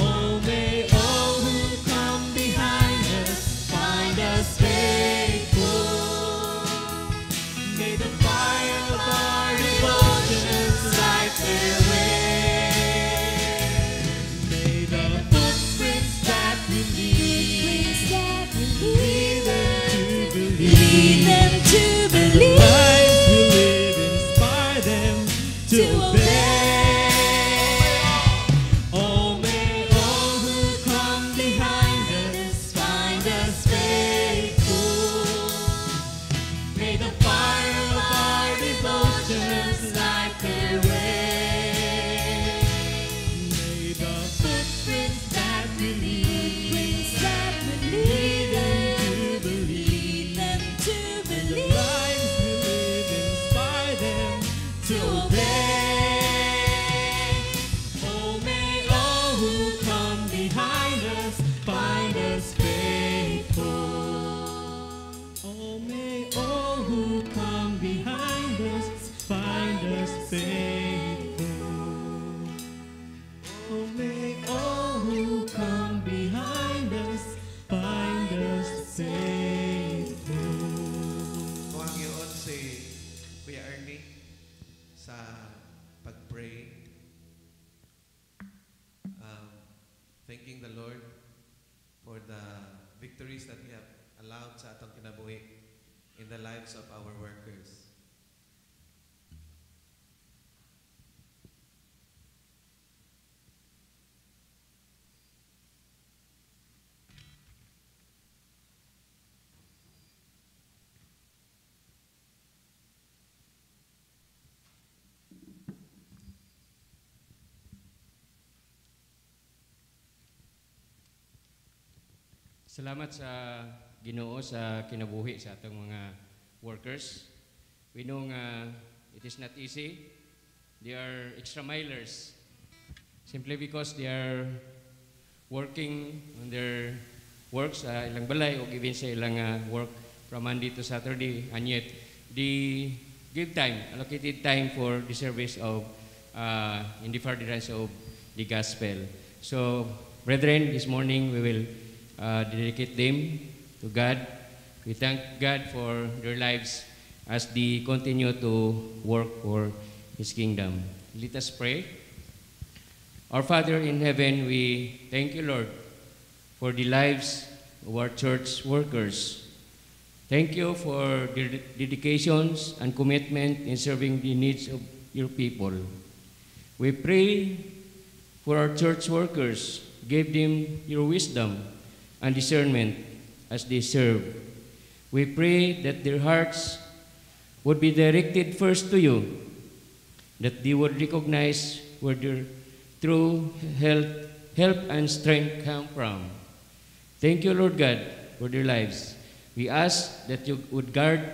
Oh, may all who come behind us find us faithful. May the fire of our devotions light their way. May the footprints that we leave lead them to believe. Lives we live inspire them to obey. Oh, may all who come behind us find us faithful. May the fire of our devotions light their way. May the footprints that we leave lead them to believe. The lives we live inspire them to obey. Oh, may all who come behind us find us faithful. Oh, may all who come behind us find us faithful. Oh, may all who come behind us find us faithful. Kung ang iyon si Kuya Ernie sa pag-pray, thanking the Lord for the victories that He have allowed sa atong kinabuhi in the lives of our workers. Salamat sa Ginoo sa kinabuhi sa atong mga workers. We know nga it is not easy. They are extra milers simply because they are working on their work sa ilang balay o even sa ilang work from Monday to Saturday, and yet they give time, allocated time for the service of in the furtherance of the gospel. So, brethren, this morning we will dedicate them to God. We thank God for their lives as they continue to work for His kingdom. Let us pray. Our Father in heaven, we thank you, Lord, for the lives of our church workers. Thank you for their dedications and commitment in serving the needs of your people. We pray for our church workers. Give them your wisdom and discernment as they serve. We pray that their hearts would be directed first to you, that they would recognize where their true help and strength come from. Thank you, Lord God, for their lives. We ask that you would guard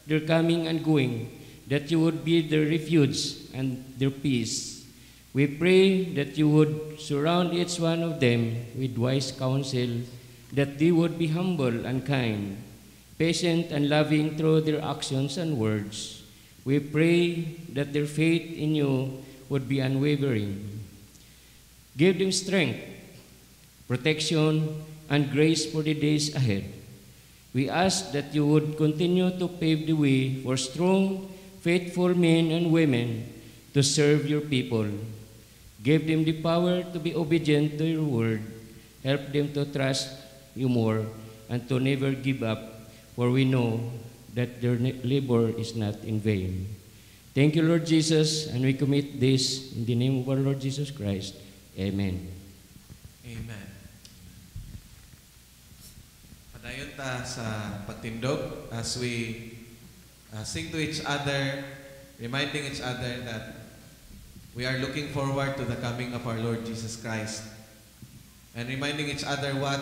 their coming and going, that you would be their refuge and their peace. We pray that you would surround each one of them with wise counsel, that they would be humble and kind, patient and loving through their actions and words. We pray that their faith in you would be unwavering. Give them strength, protection, and grace for the days ahead. We ask that you would continue to pave the way for strong, faithful men and women to serve your people. Give them the power to be obedient to your word. Help them to trust you more and to never give up, for we know that their labor is not in vain. Thank you, Lord Jesus, and we commit this in the name of our Lord Jesus Christ. Amen. Amen. Padayon ta sa pagtindog as we sing to each other, reminding each other that we are looking forward to the coming of our Lord Jesus Christ, and reminding each other what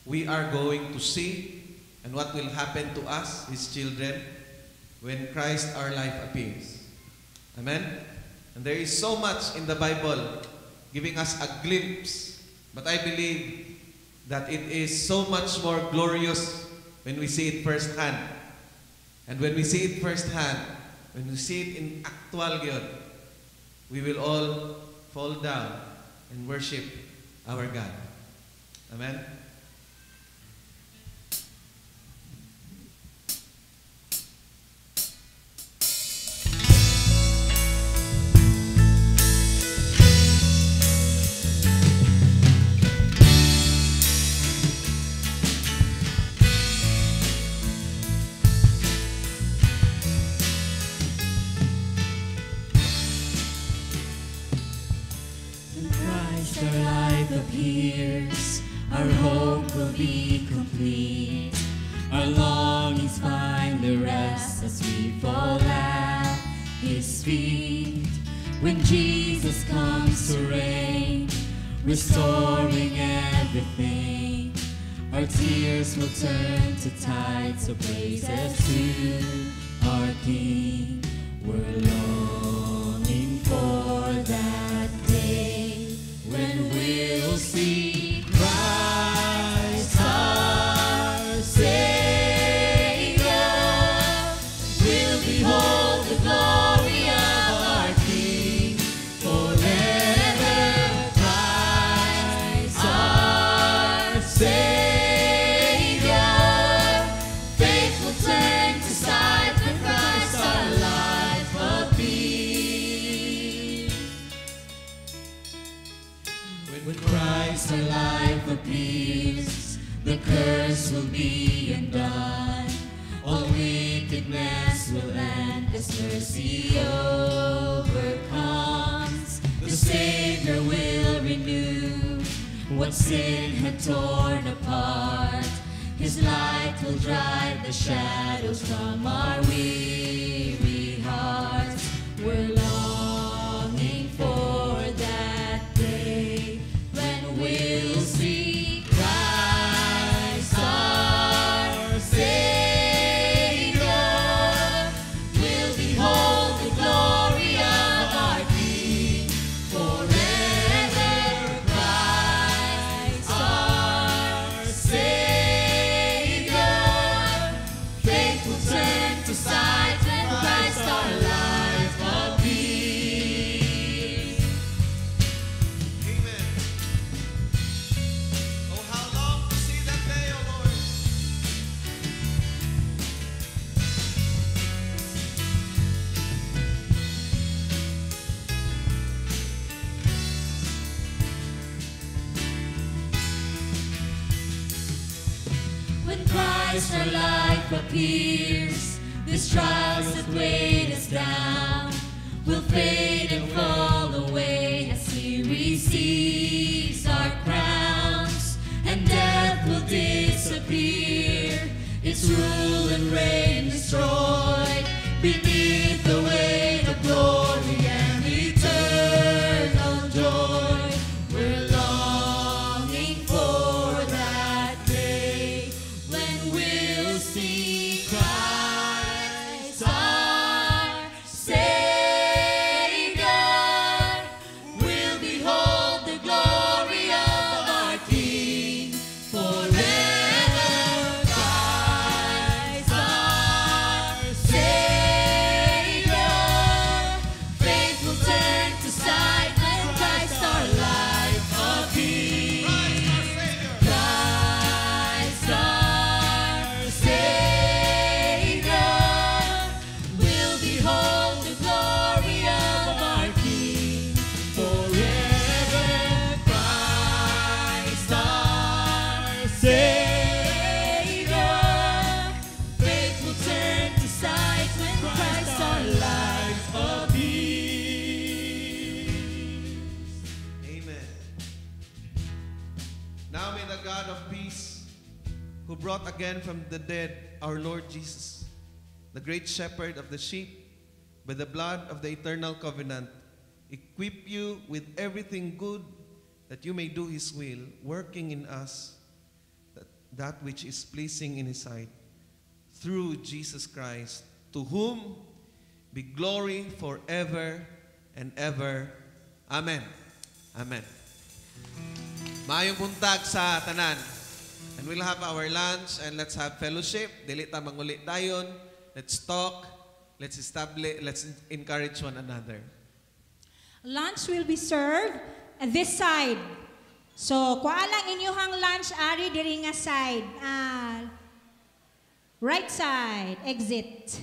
we are going to see and what will happen to us, His children, when Christ our life appears. Amen? And there is so much in the Bible giving us a glimpse, but I believe that it is so much more glorious when we see it firsthand. And when we see it firsthand, when we see it in actual yun, we will all fall down and worship our God. Amen? Our life appears, our hope will be complete. Our longings find the rest as we fall at His feet. When Jesus comes to reign, restoring everything, our tears will turn to tides of praises to our King. We're longing for that day when we'll see Christ our Savior. We'll behold the glory of our King forever. Christ our Savior. Faith will turn to sight when Christ our life appears. When Christ our life appears, the curse will be undone. All wickedness will end as mercy overcomes. The Savior will renew what sin had torn apart. His light will drive the shadows from our weary hearts. We're longing for that day when we'll see Christ our Savior. We'll behold the glory of our King forever. Christ our Savior. Faith will turn to sight when Christ our life appears. Amen. Oh, how long to see that day, O Lord. When Christ our life appears, these trials that weighed us down will fade and fall away as He receives our crowns, and death will disappear, its rule and reign destroyed. who brought again from the dead our Lord Jesus, the great shepherd of the sheep, by the blood of the eternal covenant, equip you with everything good that you may do His will, working in us that which is pleasing in His sight, through Jesus Christ, to whom be glory forever and ever. Amen. Amen. Maayong buntag sa tanan. And we'll have our lunch and let's have fellowship. Dili ta mangulit dayon. Let's talk. Let's establish. Let's encourage one another. Lunch will be served at this side. So, kuha lang inyuhang lunch ari diri nga side. Right side, exit.